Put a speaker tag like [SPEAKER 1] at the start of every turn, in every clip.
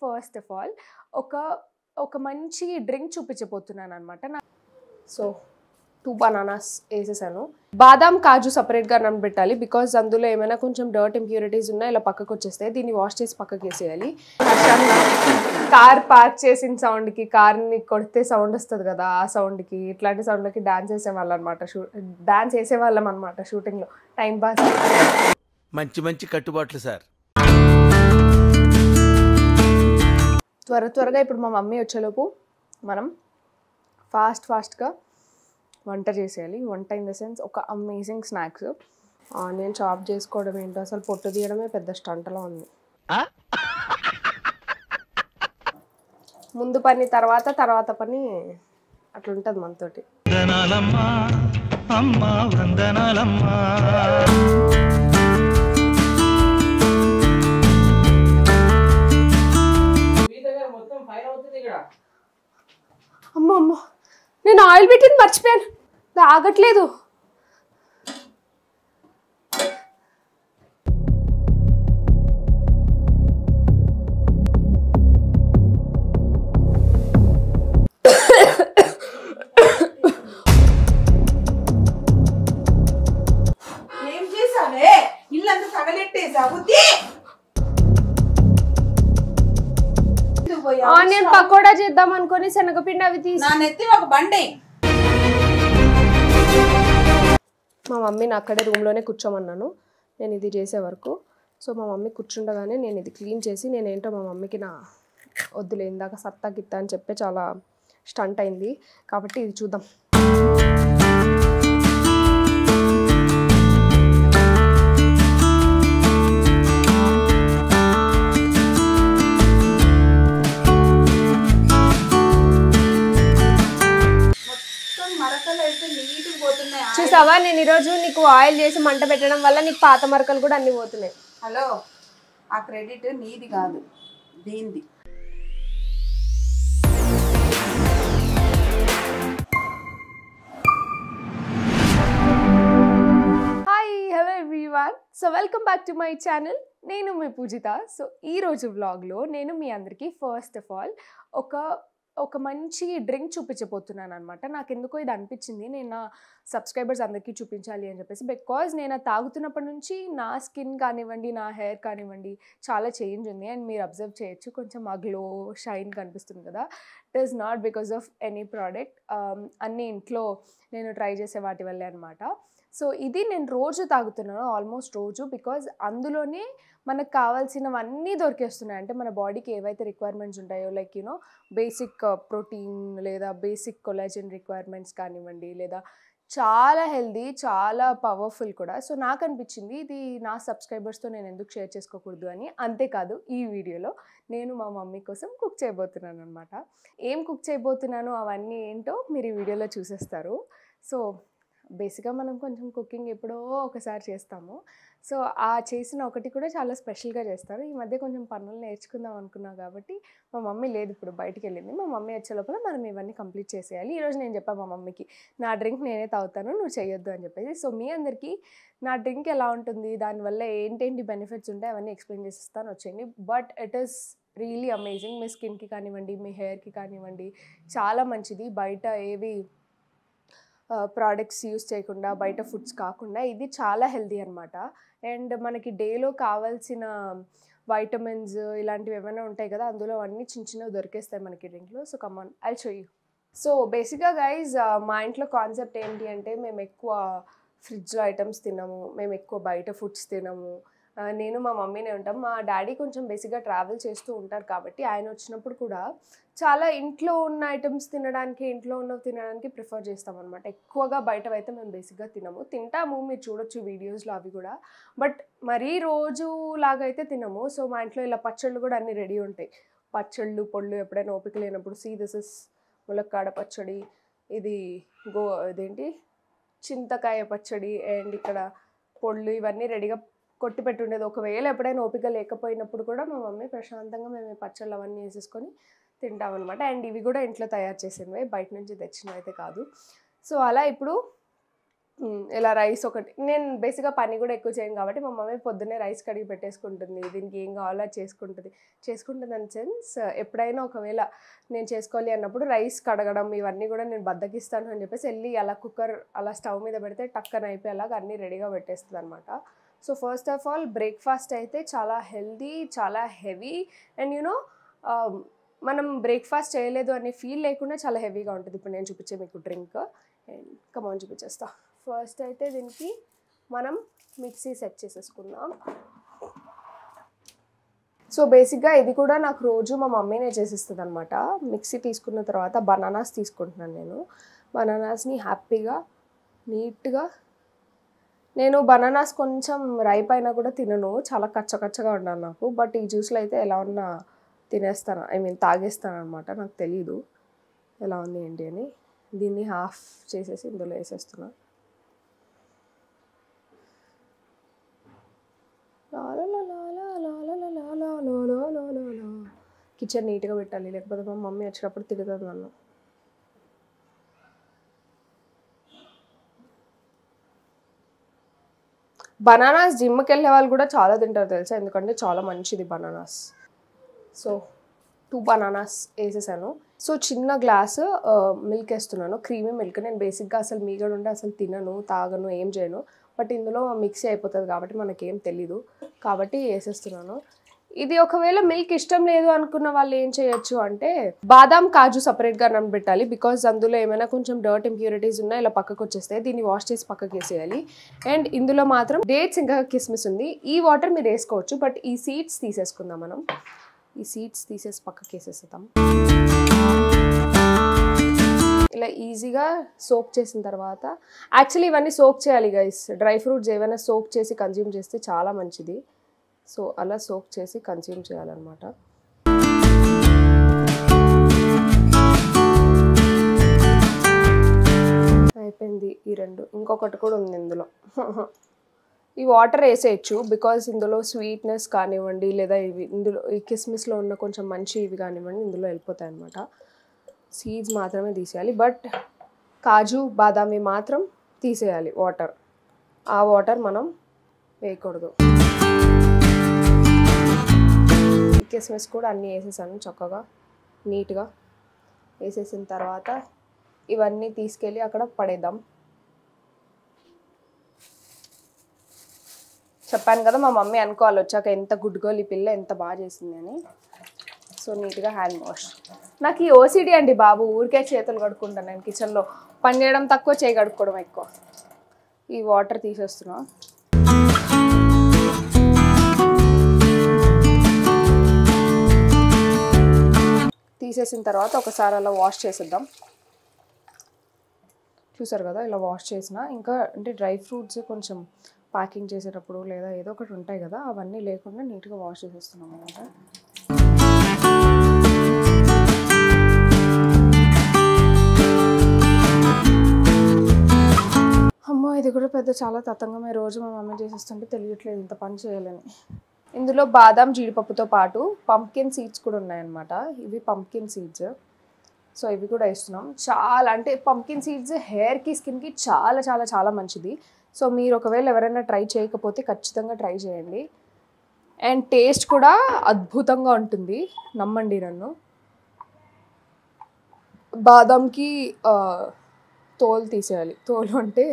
[SPEAKER 1] First of all ఒక మంచి drink చూపించబోతున్నాను అనమాట. సో 2 బనానాస్ వేసేసాను. బాదాం కాజు సపరేట్గా నానబెట్టాలి బికాజ్ అందులో ఏమైనా కొంచెం డర్ట్ ఇంప్యూరిటీస్ ఉన్నా ఇలా పక్కకు వచ్చేస్తాయి. దీన్ని వాష్ చేసి పక్కకు వేసేయాలి. కార్ పార్క్ చేసిన సౌండ్కి, కార్ని కొడితే సౌండ్ వస్తుంది కదా, ఆ సౌండ్కి ఇట్లాంటి సౌండ్లకి డాన్స్ వేసేవాళ్ళం అనమాట షూటింగ్లో టైం పాస్.
[SPEAKER 2] మంచి కట్టుబాట్లు సార్.
[SPEAKER 1] త్వరగా ఇప్పుడు మా మమ్మీ వచ్చేలోపు మనం ఫాస్ట్గా వంట చేసేయాలి. వంట ఇన్ ద సెన్స్ ఒక అమేజింగ్ స్నాక్స్. ఆనియన్ చాప్ చేసుకోవడం ఏంటో, అసలు పొట్టు తీయడమే పెద్ద స్టంటలో ఉంది. ముందు పని తర్వాత పని అట్లుంటుంది మనతోటి. అమ్మో నేను ఆయిల్ పెట్టింది మర్చిపోయాను, ఆగట్లేదు.
[SPEAKER 3] ఏం చేసావే? ఇల్లంతా తగలెట్టేసావు.
[SPEAKER 1] ఆనియన్ పకోడా చేద్దాం అనుకుని శనగపిండి అవి తీసి
[SPEAKER 3] నా నెత్తి ఒక బండి.
[SPEAKER 1] మా మమ్మీని అక్కడే రూమ్లోనే కూర్చోమన్నాను నేను ఇది చేసే వరకు. సో మా మమ్మీ కూర్చుండగానే నేను ఇది క్లీన్ చేసి, నేనేంటో మా మమ్మీకి వద్దులే ఇందాక సత్తా గిత్తా అని చెప్పి చాలా స్టంట్ అయింది కాబట్టి ఇది చూద్దాం. చూసావా, నేను ఈరోజు నీకు ఆయిల్ చేసి మంట పెట్టడం వల్ల నీకు పాత మరకలు కూడా అన్ని పోతున్నాయి.
[SPEAKER 3] హలో, ఆ క్రెడిట్ నీది కాదు, దీనిది.
[SPEAKER 1] Hi, hello everyone. So welcome back to my channel. నేను మీ పూజిత. సో ఈరోజు వ్లాగ్లో నేను మీ అందరికీ ఫస్ట్ ఆఫ్ ఆల్ ఒక మంచి డ్రింక్ చూపించబోతున్నాను అనమాట. నాకు ఎందుకో ఇది అనిపించింది, నేను నా సబ్స్క్రైబర్స్ అందరికీ చూపించాలి అని చెప్పేసి. బికాజ్ నేను తాగుతున్నప్పటి నుంచి నా స్కిన్ కానివ్వండి, నా హెయిర్ కానివ్వండి చాలా చేంజ్ ఉంది. అండ్ మీరు అబ్జర్వ్ చేయొచ్చు, కొంచెం ఆ గ్లో షైన్ కనిపిస్తుంది కదా. It is not because of any product, అన్నీ ఇంట్లో నేను ట్రై చేసే వాటి వల్లే అనమాట. సో ఇది నేను రోజు తాగుతున్నాను, ఆల్మోస్ట్ రోజు. బికాజ్ అందులోనే మనకు కావాల్సినవన్నీ దొరికేస్తున్నాయి. అంటే మన బాడీకి ఏవైతే రిక్వైర్మెంట్స్ ఉంటాయో, లైక్ యూనో బేసిక్ ప్రోటీన్ లేదా బేసిక్ కొలాజన్ రిక్వైర్మెంట్స్ కానివ్వండి, లేదా చాలా హెల్దీ, చాలా పవర్ఫుల్ కూడా. సో నాకు అనిపించింది ఇది నా సబ్స్క్రైబర్స్తో నేను ఎందుకు షేర్ చేసుకోకూడదు అని. అంతేకాదు, ఈ వీడియోలో నేను మా మమ్మీ కోసం కుక్ చేయబోతున్నాను అనమాట. ఏం కుక్ చేయబోతున్నాను అవన్నీ ఏంటో మీరు ఈ వీడియోలో చూసేస్తారు. సో బేసిక్గా మనం కొంచెం కుకింగ్ ఎప్పుడో ఒకసారి చేస్తాము. సో ఆ చేసిన ఒకటి కూడా చాలా స్పెషల్గా చేస్తారు. ఈ మధ్య కొంచెం పనులు నేర్చుకుందాం అనుకున్నాను కాబట్టి మా మమ్మీ లేదు, ఇప్పుడు బయటికి వెళ్ళింది. మా మమ్మీ వచ్చే లోపల మనం ఇవన్నీ కంప్లీట్ చేసేయాలి. ఈరోజు నేను చెప్పాను మా మమ్మీకి, నా డ్రింక్ నేనే తాగుతాను, నువ్వు చేయొద్దు అని చెప్పేసి. సో మీ అందరికీ నా డ్రింక్ ఎలా ఉంటుంది, దానివల్ల ఏంటేంటి బెనిఫిట్స్ ఉంటాయి అవన్నీ ఎక్స్ప్లెయిన్ చేసిస్తాను, వచ్చేయండి. But it is really amazing. మీ స్కిన్కి కానివ్వండి, మీ హెయిర్కి కానివ్వండి చాలా మంచిది. బయట ఏవి ప్రోడక్ట్స్ యూస్ చేయకుండా, బయట ఫుడ్స్ కాకుండా ఇది చాలా హెల్దీ అనమాట. అండ్ మనకి డేలో కావాల్సిన వైటమిన్స్ ఇలాంటివి ఏమైనా ఉంటాయి కదా, అందులో అన్నీ చిన్నవి దొరికేస్తాయి మనకి డ్రింక్లో. So come on, I'll show you. So బేసిక్గా గైజ్, మా ఇంట్లో కాన్సెప్ట్ ఏంటి అంటే, మేము ఎక్కువ ఫ్రిడ్జ్లో ఐటమ్స్ తినము, మేము ఎక్కువ బయట ఫుడ్స్ తినము. నేను మా మమ్మీనే ఉంటాం. మా డాడీ కొంచెం బేసిక్గా ట్రావెల్ చేస్తూ ఉంటారు కాబట్టి ఆయన వచ్చినప్పుడు కూడా చాలా ఇంట్లో ఉన్న ఐటమ్స్ తినడానికి, ఇంట్లో ఉన్నవి తినడానికి ప్రిఫర్ చేస్తాం అనమాట. ఎక్కువగా బయటవైతే మేము బేసిక్గా తింటాము, మీరు చూడొచ్చు వీడియోస్లో అవి కూడా. బట్ మరీ రోజు లాగైతే తినము. సో మా ఇంట్లో ఇలా పచ్చళ్ళు కూడా అన్నీ రెడీ ఉంటాయి. పచ్చళ్ళు, పొళ్ళు ఎప్పుడైనా ఓపిక లేనప్పుడు. దిస్ ఇస్ ములక్కాడ పచ్చడి, ఇది ఇదేంటి చింతకాయ పచ్చడి, అండ్ ఇక్కడ పొళ్ళు, ఇవన్నీ రెడీగా కొట్టి పెట్టుండేది. ఒకవేళ ఎప్పుడైనా ఓపిక లేకపోయినప్పుడు కూడా మా మమ్మీ ప్రశాంతంగా మేము పచ్చళ్ళు అవన్నీ వేసేసుకొని తింటామన్నమాట. అండ్ ఇవి కూడా ఇంట్లో తయారు చేసినవే, బయట నుంచి తెచ్చినవి అయితే కాదు. సో అలా ఇప్పుడు ఇలా రైస్ ఒకటి నేను బేసిక్గా పని కూడా ఎక్కువ చేయను కాబట్టి మా మమ్మీ పొద్దున్నే రైస్ కడిగి పెట్టేసుకుంటుంది, దీనికి ఏం కావాలో అది చేసుకుంటుంది ఇన్ సెన్స్ ఎప్పుడైనా ఒకవేళ నేను చేసుకోవాలి అన్నప్పుడు రైస్ కడగడం ఇవన్నీ కూడా నేను బద్దకిస్తాను అని చెప్పేసి వెళ్ళి అలా కుక్కర్ అలా స్టవ్ మీద పెడితే టక్కన అయిపోయేలాగా అన్నీ రెడీగా పెట్టేస్తుంది అనమాట. So first of all breakfast అయితే చాలా హెల్దీ, చాలా హెవీ అండ్ యూనో మనం బ్రేక్ఫాస్ట్ చేయలేదు అనే ఫీల్ లేకుండా చాలా హెవీగా ఉంటుంది. ఇప్పుడు నేను చూపించే మీకు డ్రింక్ అండ్ కమాన్ చూపించేస్తా. ఫస్ట్ అయితే దీనికి మనం మిక్సీ సెట్ చేసేసుకుందాం. సో బేసిక్గా ఇది కూడా నాకు రోజు మా మమ్మీనే చేసిస్తుంది అనమాట. మిక్సీ తీసుకున్న తర్వాత బనానాస్ తీసుకుంటున్నాను నేను. బనానాస్ని హ్యాపీగా నీట్గా, నేను బనానాస్ కొంచెం రైప్ అయినా కూడా తినను, చాలా కచ్చకచ్చగా ఉన్నాను నాకు. బట్ ఈ జ్యూస్లో అయితే ఎలా ఉన్నా తినేస్తాను, తాగేస్తాను అనమాట. నాకు తెలీదు ఎలా ఉంది ఏంటి అని. దీన్ని హాఫ్ చేసేసి ఇందులో వేసేస్తున్నా. కిచెన్ నీట్గా పెట్టాలి, లేకపోతే మా మమ్మీ వచ్చేటప్పుడు తిరుగుతుంది నన్ను. బనానాస్ జిమ్కి వెళ్ళే వాళ్ళు కూడా చాలా తింటారు తెలుసా, ఎందుకంటే చాలా మంచిది బనానాస్. సో 2 బనానాస్ వేసేసాను. సో చిన్న గ్లాసు మిల్క్ వేస్తున్నాను, క్రీమీ మిల్క్. నేను బేసిక్గా అసలు మీగడ ఉంటే అసలు తినను, తాగను, ఏం చేయను. బట్ ఇందులో మిక్సీ అయిపోతుంది కాబట్టి మనకేం తెలీదు కాబట్టి వేసేస్తున్నాను. ఇది ఒకవేళ మిల్క్ ఇష్టం లేదు అనుకున్న వాళ్ళు ఏం చేయొచ్చు అంటే బాదాం కాజు సపరేట్గా నానబెట్టాలి. బికాజ్ అందులో ఏమైనా కొంచెం డర్ట్ ఇంప్యూరిటీస్ ఉన్నా ఇలా పక్కకు వచ్చేస్తాయి. దీన్ని వాష్ చేసి పక్కకు వేసేయాలి. అండ్ ఇందులో మాత్రం డేట్స్ ఇంకా కిస్మిస్ ఉంది. ఈ వాటర్ మీరు వేసుకోవచ్చు, బట్ ఈ సీడ్స్ తీసేసుకుందాం మనం. ఈ సీడ్స్ తీసేసి పక్కకి వేసేస్తాం. ఇలా ఈజీగా సోక్ చేసిన తర్వాత, యాక్చువల్లీ ఇవన్నీ సోక్ చేయాలి గైస్. డ్రై ఫ్రూట్స్ ఏమైనా సోక్ చేసి కన్జ్యూమ్ చేస్తే చాలా మంచిది. సో అలా సోక్ చేసి కన్జ్యూమ్ చేయాలన్నమాట. అయిపోయింది ఈ 2. ఇంకొకటి కూడా ఉంది ఇందులో. ఈ వాటర్ వేసేయచ్చు బికాజ్ ఇందులో స్వీట్నెస్ కానివ్వండి, లేదా ఇవి ఇందులో ఈ కిస్మిస్లో ఉన్న కొంచెం మంచి ఇవి కానివ్వండి ఇందులో వెళ్ళిపోతాయి అన్నమాట. సీడ్స్ మాత్రమే తీసేయాలి, బట్ కాజు బాదామి మాత్రం తీసేయాలి వాటర్. ఆ వాటర్ మనం వేయకూడదు. కిస్మిస్ కూడా అన్నీ వేసేసాను చక్కగా నీట్గా. వేసేసిన తర్వాత ఇవన్నీ తీసుకెళ్ళి అక్కడ పడేద్దాం. చెప్పాను కదా మా మమ్మీ అనుకోవాలి వచ్చాక ఎంత గుడ్ గర్ల్ ఈ పిల్ల, ఎంత బాగా చేసింది అని. సో నీట్గా హ్యాండ్ వాష్. నాకు ఈ ఓసిడి అండి బాబు, ఊరికే చేతులు కడుక్కుంటాను నేను. కిచెన్లో పని చేయడం తక్కువ, చేయి కడుక్కోవడం ఎక్కువ. ఈ వాటర్ తీసేస్తున్నా. తీసేసిన తర్వాత ఒకసారి అలా వాష్ చేసేద్దాం. చూసారు కదా ఇలా వాష్ చేసిన. ఇంకా అంటే డ్రై ఫ్రూట్స్ కొంచెం ప్యాకింగ్ చేసేటప్పుడు లేదా ఏదో ఒకటి ఉంటాయి కదా, అవన్నీ లేకుండా నీట్గా వాష్ చేసేస్తున్నాం అన్నమాట. అమ్మో ఇది కూడా పెద్ద చాలా తతంగమే. రోజు మా మమ్మీ చేసేస్తుంటే తెలియట్లేదు ఇంత పని చేయాలని. ఇందులో బాదాం జీడిపప్పుతో పాటు పంప్కిన్ సీడ్స్ కూడా ఉన్నాయన్నమాట. ఇవి పంప్కిన్ సీడ్స్. సో ఇవి కూడా వేస్తున్నాం. చాలా అంటే పంప్కిన్ సీడ్స్ హెయిర్కి, స్కిన్కి చాలా చాలా చాలా మంచిది. సో మీరు ఒకవేళ ఎవరైనా ట్రై చేయకపోతే ఖచ్చితంగా ట్రై చేయండి. అండ్ టేస్ట్ కూడా అద్భుతంగా ఉంటుంది, నమ్మండి నన్ను. బాదంకి తోలు తీసేయాలి. తోలు అంటే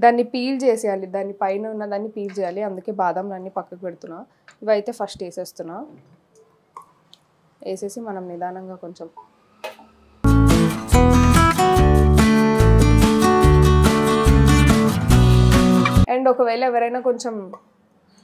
[SPEAKER 1] దాన్ని పీల్ చేసేయాలి, దాని పైన ఉన్న దాన్ని పీల్ చేయాలి. అందుకే బాదం అన్నీ పక్కకు పెడుతున్నా. ఇవైతే ఫస్ట్ వేసేస్తున్నా. వేసేసి మనం నిదానంగా కొంచెం అండ్ ఒకవేళ ఎవరైనా కొంచెం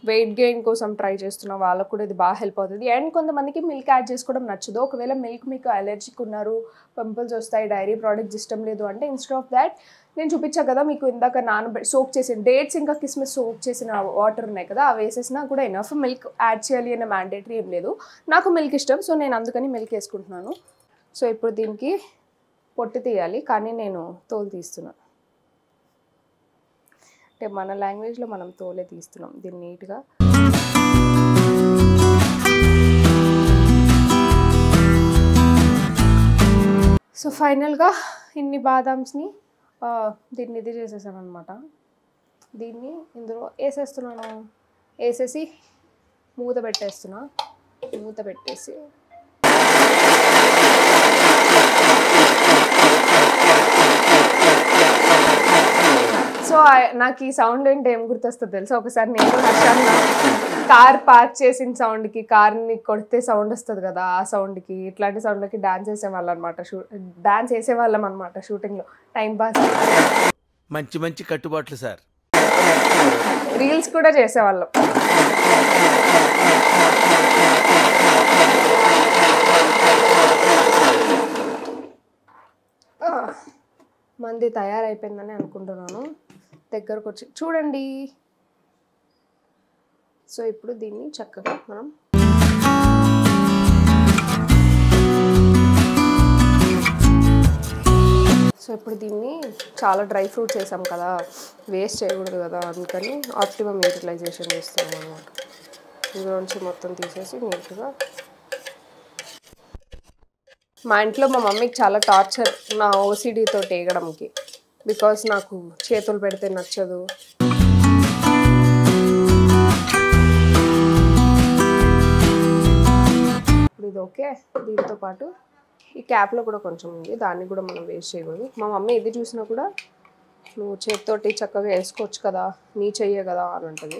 [SPEAKER 1] వెయిట్ గెయిన్ కోసం ట్రై చేస్తున్న వాళ్ళకు కూడా ఇది బాగా హెల్ప్ అవుతుంది. అండ్ కొంతమందికి మిల్క్ యాడ్ చేసుకోవడం నచ్చదు. ఒకవేళ మిల్క్ మీకు అలర్జిక్ ఉన్నారు, పింపుల్స్ వస్తాయి, డైరీ ప్రోడక్ట్స్ ఇష్టం లేదు అంటే ఇన్స్టెడ్ ఆఫ్ దాట్ నేను చూపించా కదా మీకు ఇందాక సోక్ చేసిన డేట్స్ ఇంకా కిస్మిస్ సోక్ చేసిన వాటర్ ఉన్నాయి కదా, అవి వేసేసినా కూడా ఎనఫ్. మిల్క్ యాడ్ చేయాలి అనే మ్యాండేటరీ ఏం లేదు. నాకు మిల్క్ ఇష్టం, సో నేను అందుకని మిల్క్ వేసుకుంటున్నాను. సో ఇప్పుడు దీనికి పొట్టు తీయాలి, కానీ నేను తోలు తీస్తున్నాను. అంటే మన లాంగ్వేజ్లో మనం తోలే తీస్తున్నాం దీన్ని నీట్గా. సో ఫైనల్గా ఇన్ని బాదామ్స్ని దీన్ని ఇది చేసేసాను అనమాట. దీన్ని ఇందులో వేసేస్తున్నాను. వేసేసి మూత పెట్టేస్తున్నా. మూత పెట్టేసి సో నాకు ఈ సౌండ్ అంటే ఏం గుర్తొస్తుంది తెలుసా? ఒకసారి నేను హర్షాన్ని కార్ పార్క్ చేసిన సౌండ్కి, కార్ని కొడితే సౌండ్ వస్తుంది కదా, ఆ సౌండ్కి ఇట్లాంటి సౌండ్లకి డాన్స్ వేసేవాళ్ళం అనమాట. డాన్స్ వేసేవాళ్ళం అనమాట షూటింగ్లో, టైం పాస్.
[SPEAKER 2] మంచి మంచి కట్టుబాట్లు సార్.
[SPEAKER 1] రీల్స్ కూడా చేసేవాళ్ళం. మంది తయారైపోయిందని అనుకుంటున్నాను. దగ్గరకు వచ్చి చూడండి. సో ఇప్పుడు దీన్ని చక్కగా మనం ఇప్పుడు దీన్ని చాలా డ్రై ఫ్రూట్స్ వేసాం కదా, వేస్ట్ చేయకూడదు కదా, అందుకని ఆప్టిమమ్ యూటిలైజేషన్ చేస్తున్నాం అన్నమాట. ఇందులోంచి మొత్తం తీసేసి నీట్గా. మా ఇంట్లో మా మమ్మీకి చాలా టార్చర్ నా ఓసిడీతో వేయడంకి, బికాస్ నాకు చేతులు పెడితే నచ్చదు. ఇప్పుడు ఇది ఓకే. దీంతో పాటు ఈ క్యాప్లో కూడా కొంచెం ఉంది, దాన్ని కూడా మనం వేస్ట్ చేయకూడదు. మా మమ్మీ ఇది చూసినా కూడా నువ్వు చేతితోటి చక్కగా వేసుకోవచ్చు కదా, నీ చెయ్యే కదా అని ఉంటుంది.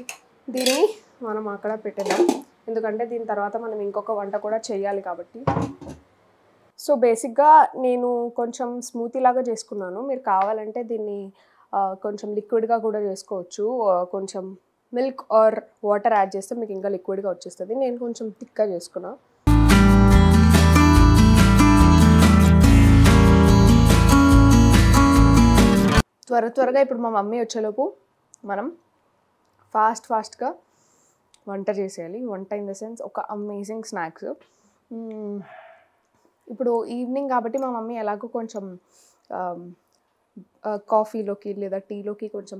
[SPEAKER 1] దీన్ని మనం అక్కడ పెట్టేద్దాం, ఎందుకంటే దీని తర్వాత మనం ఇంకొక వంట కూడా చేయాలి కాబట్టి. సో బేసిక్గా నేను కొంచెం స్మూతీ లాగా చేసుకున్నాను. మీరు కావాలంటే దీన్ని కొంచెం లిక్విడ్గా కూడా చేసుకోవచ్చు. కొంచెం మిల్క్ ఆర్ వాటర్ యాడ్ చేస్తే మీకు ఇంకా లిక్విడ్గా వచ్చేస్తుంది. నేను కొంచెం థిక్గా చేసుకున్నా. త్వరగా ఇప్పుడు మా మమ్మీ వచ్చేలోపు మనం ఫాస్ట్గా వంట చేసేయాలి. వంట ఇన్ ద సెన్స్ ఒక అమేజింగ్ స్నాక్స్. ఇప్పుడు ఈవినింగ్ కాబట్టి మా మమ్మీ ఎలాగో కొంచెం కాఫీలోకి లేదా టీలోకి కొంచెం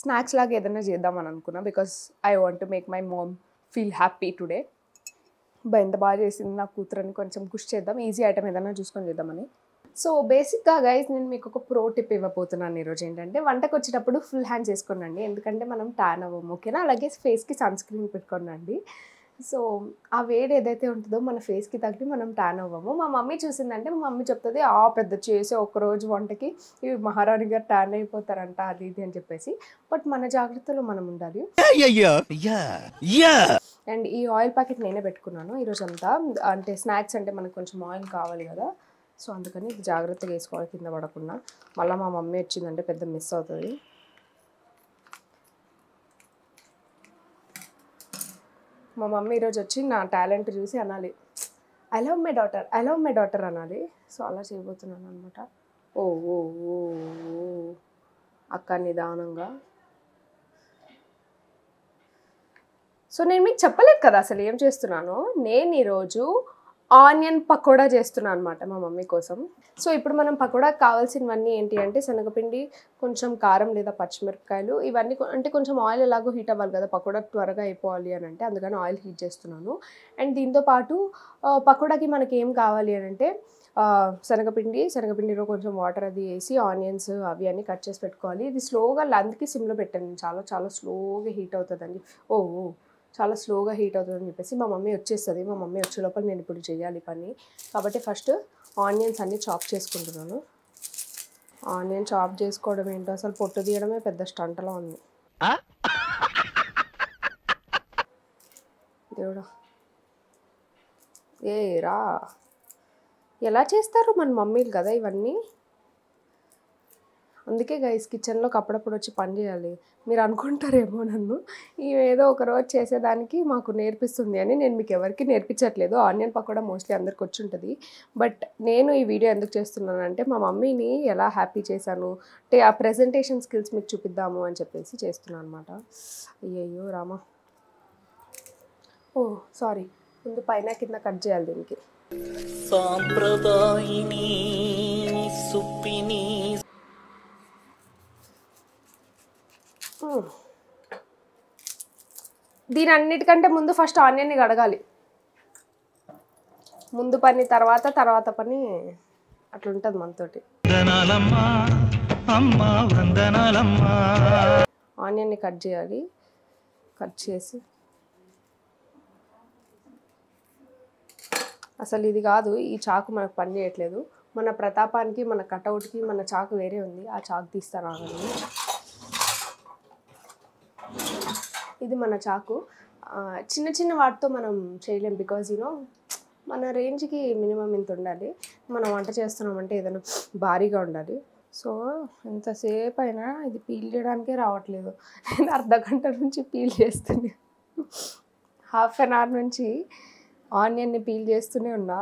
[SPEAKER 1] స్నాక్స్ లాగా ఏదైనా చేద్దామని అనుకున్నా, because I want to make my mom feel happy today. ఎంత బాగా చేసింది నా కూతురని కొంచెం ఖుషి చేద్దాం, ఈజీ ఐటమ్ ఏదైనా చూసుకొని చేద్దామని. సో బేసిక్గా గైస్ నేను మీకు ఒక ప్రో టిప్ ఇవ్వబోతున్నాను ఈరోజు. ఏంటంటే వంటకు వచ్చేటప్పుడు ఫుల్ హ్యాండ్స్ వేసుకోనండి, ఎందుకంటే మనం ట్యాన్ అవ్వము, ఓకేనా? అలాగే ఫేస్కి సన్ స్క్రీన్ పెట్టుకోనండి. సో ఆ వేడి ఏదైతే ఉంటుందో మన ఫేస్కి తగ్గి మనం ట్యాన్ అవ్వము. మా మమ్మీ చూసిందంటే మా మమ్మీ చెప్తుంది, పెద్ద చేసే ఒకరోజు వంటకి ఇవి మహారాణి గారు ట్యాన్ అయిపోతారంట, అది ఇది అని చెప్పేసి. బట్ మన జాగ్రత్తలో మనం ఉండాలి. అండ్ ఈ ఆయిల్ ప్యాకెట్ నేనే పెట్టుకున్నాను ఈరోజు అంతా. అంటే స్నాక్స్ అంటే మనకు కొంచెం ఆయిల్ కావాలి కదా, సో అందుకని ఇది జాగ్రత్తగా వేసుకోవాలి కింద పడకుండా. మళ్ళీ మా మమ్మీ వచ్చిందంటే పెద్ద మిస్ అవుతుంది. మా మమ్మీ ఈరోజు వచ్చి నా టాలెంట్ చూసి అనాలి, ఐ లవ్ మై డాటర్ అనాలి. సో అలా చేయబోతున్నాను అనమాట. ఓ ఓ ఓ అక్క నిదానంగా. సో నేను మీకు చెప్పలేదు కదా అసలు ఏం చేస్తున్నాను. నేను ఈరోజు ఆనియన్ పకోడా చేస్తున్నాను అనమాట మా మమ్మీ కోసం. సో ఇప్పుడు మనం పకోడా కావాల్సినవన్నీ ఏంటి అంటే శనగపిండి, కొంచెం కారం లేదా పచ్చిమిరపకాయలు, ఇవన్నీ. అంటే కొంచెం ఆయిల్ ఎలాగో హీట్ అవ్వాలి కదా, పకోడా త్వరగా అయిపోవాలి అని అంటే, అందుకని ఆయిల్ హీట్ చేస్తున్నాను. అండ్ దీంతోపాటు పకోడాకి మనకి ఏం కావాలి అని అంటే శనగపిండిలో కొంచెం వాటర్ అది వేసి ఆనియన్స్ అవి అన్నీ కట్ చేసి పెట్టుకోవాలి. ఇది స్లోగా అందుకే సిమ్లో పెట్టాను, చాలా స్లోగా హీట్ అవుతుందండి. చాలా స్లోగా హీట్ అవుతుందని చెప్పేసి మా మమ్మీ వచ్చేస్తుంది. మా మమ్మీ వచ్చే లోపల నేను ఇప్పుడు చేయాలి పని. కాబట్టి ఫస్ట్ ఆనియన్స్ అన్నీ చాప్ చేసుకుంటున్నాను. ఆనియన్ చాప్ చేసుకోవడం ఏంటో అసలు పొట్టు తీయడమే పెద్ద స్టంటలో ఉంది. దేవుడా, రా ఎలా చేస్తారు మన మమ్మీలు కదా ఇవన్నీ. అందుకే గైస్ కిచెన్లోకి అప్పుడప్పుడు వచ్చి పని చేయాలి. మీరు అనుకుంటారేమో నన్ను ఏదో ఒక రోజు చేసేదానికి మాకు నేర్పిస్తుంది అని. నేను మీకు ఎవరికి నేర్పించట్లేదు. ఆనియన్ పకోడా మోస్ట్లీ అందరికి వచ్చి ఉంటుంది. బట్ నేను ఈ వీడియో ఎందుకు చేస్తున్నానంటే మా మమ్మీని ఎలా హ్యాపీ చేశాను అంటే ఆ ప్రెజెంటేషన్ స్కిల్స్ మీకు చూపిద్దాము అని చెప్పేసి చేస్తున్నాను అనమాట. అయ్యయ్యో రామా, సారీ, ముందు పైన కింద కట్ చేయాలి దీనికి. సాంప్రదాయిని సుప్పిని. దీని అన్నిటికంటే ముందు ఫస్ట్ ఆనియన్ని కడగాలి. ముందు పని తర్వాత పని అట్లుంటుంది మనతోటి. ఆనియన్ని కట్ చేయాలి. కట్ చేసి అసలు ఇది కాదు, ఈ చాకు మనకు పని చేయట్లేదు. మన ప్రతాపానికి, మన కటౌట్కి మన చాకు వేరే ఉంది. ఆ చాకు తీస్తాను ఆగండి. ఇది మన చాకు. చిన్న చిన్న వాటితో మనం చేయలేం, బికాజ్ మన రేంజ్కి మినిమం ఇంత ఉండాలి. మనం వంట చేస్తున్నామంటే ఏదైనా భారీగా ఉండాలి. సో ఎంతసేపు అయినా ఇది పీల్ చేయడానికే రావట్లేదు. నేను అర్ధగంట నుంచి పీల్ చేస్తూనే, హాఫ్ అన్ అవర్ నుంచి ఆనియన్ని పీల్ చేస్తూనే ఉన్నా.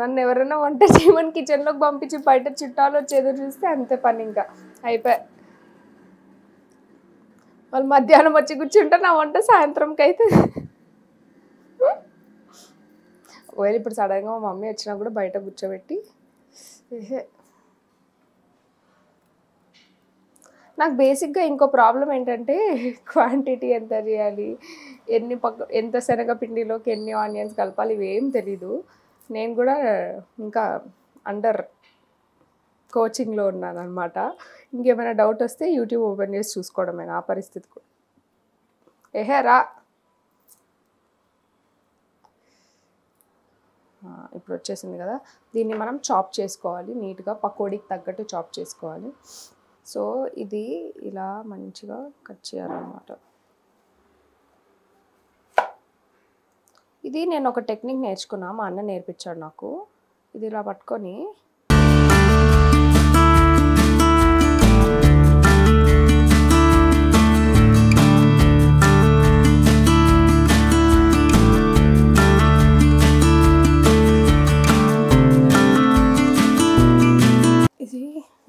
[SPEAKER 1] నన్ను ఎవరైనా వంట చేయమని కిచెన్లోకి పంపించి బయట చుట్టాలు వచ్చి ఎదురు చూస్తే అంతే పని, ఇంకా అయిపోయి. వాళ్ళు మధ్యాహ్నం వచ్చి కూర్చుంటే నా వంట సాయంత్రంకి అయితే. ఒకవేళ ఇప్పుడు సడన్గా మా మమ్మీ వచ్చినా కూడా బయట కూర్చోబెట్టి, నాకు బేసిక్గా ఇంకో ప్రాబ్లం ఏంటంటే క్వాంటిటీ ఎంత చేయాలి, ఎంత శనగపిండిలోకి ఎన్ని ఆనియన్స్ కలపాలి, ఇవేం తెలీదు. నేను కూడా ఇంకా అండర్ కోచింగ్లో ఉన్నాను అనమాట. ఇంకేమైనా డౌట్ వస్తే యూట్యూబ్ ఓపెన్ చేసి చూసుకోవడమేనా ఆ పరిస్థితి కూడా. రా ఇప్పుడు వచ్చేసింది కదా, దీన్ని మనం చాప్ చేసుకోవాలి నీట్గా, పకోడీకి తగ్గట్టు చాప్ చేసుకోవాలి. సో ఇది ఇలా మంచిగా కట్ చేయాలన్నమాట. ఇది నేను ఒక టెక్నిక్ నేర్చుకున్నా, మా అన్న నేర్పించాడు నాకు. ఇది ఇలా పట్టుకొని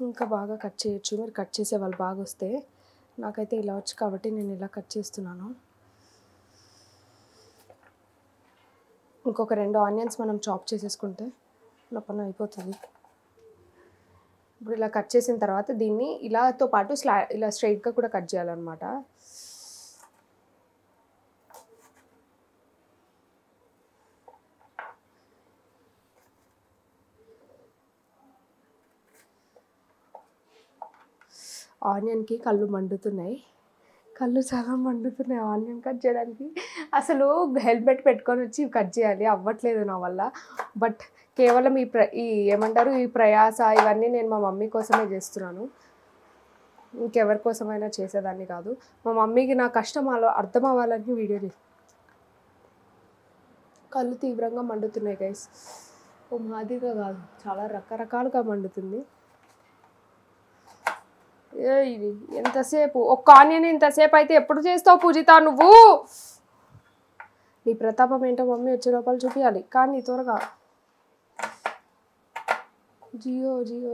[SPEAKER 1] ఇంకా బాగా కట్ చేయొచ్చు. మీరు కట్ చేసే వాళ్ళు బాగా వస్తే, నాకైతే ఇలా వచ్చు కాబట్టి నేను ఇలా కట్ చేస్తున్నాను. ఇంకొక 2 ఆనియన్స్ మనం చాప్ చేసేసుకుంటే నా పని అయిపోతుంది. ఇప్పుడు ఇలా కట్ చేసిన తర్వాత దీన్ని ఇలాతో పాటు ఇలా స్ట్రైట్గా కూడా కట్ చేయాలన్నమాట. ఆనియన్కి కళ్ళు మండుతున్నాయి, కళ్ళు చాలా మండుతున్నాయి ఆనియన్ కట్ చేయడానికి. అసలు హెల్మెట్ పెట్టుకొని వచ్చి కట్ చేయాలి, అవ్వట్లేదు నా వల్ల. బట్ కేవలం ఈ ప్రయాస ఇవన్నీ నేను మా మమ్మీ కోసమే చేస్తున్నాను, ఇంకెవరి కోసమైనా చేసేదాన్ని కాదు. మా మమ్మీకి నా కష్టం అర్థం అవ్వాలని వీడియో చేసి. కళ్ళు తీవ్రంగా మండుతున్నాయి గైస్, ఓ మాదిరిగా కాదు, చాలా రకరకాలుగా మండుతుంది. ఇది ఎంతసేపు ఒక్క ఆనియన్ ఇంతసేపు అయితే ఎప్పుడు చేస్తావు పూజిత నువ్వు? నీ ప్రతాపం ఏంటో మమ్మీ వచ్చే లోపల చూపించాలి, కానీ త్వరగా. జియో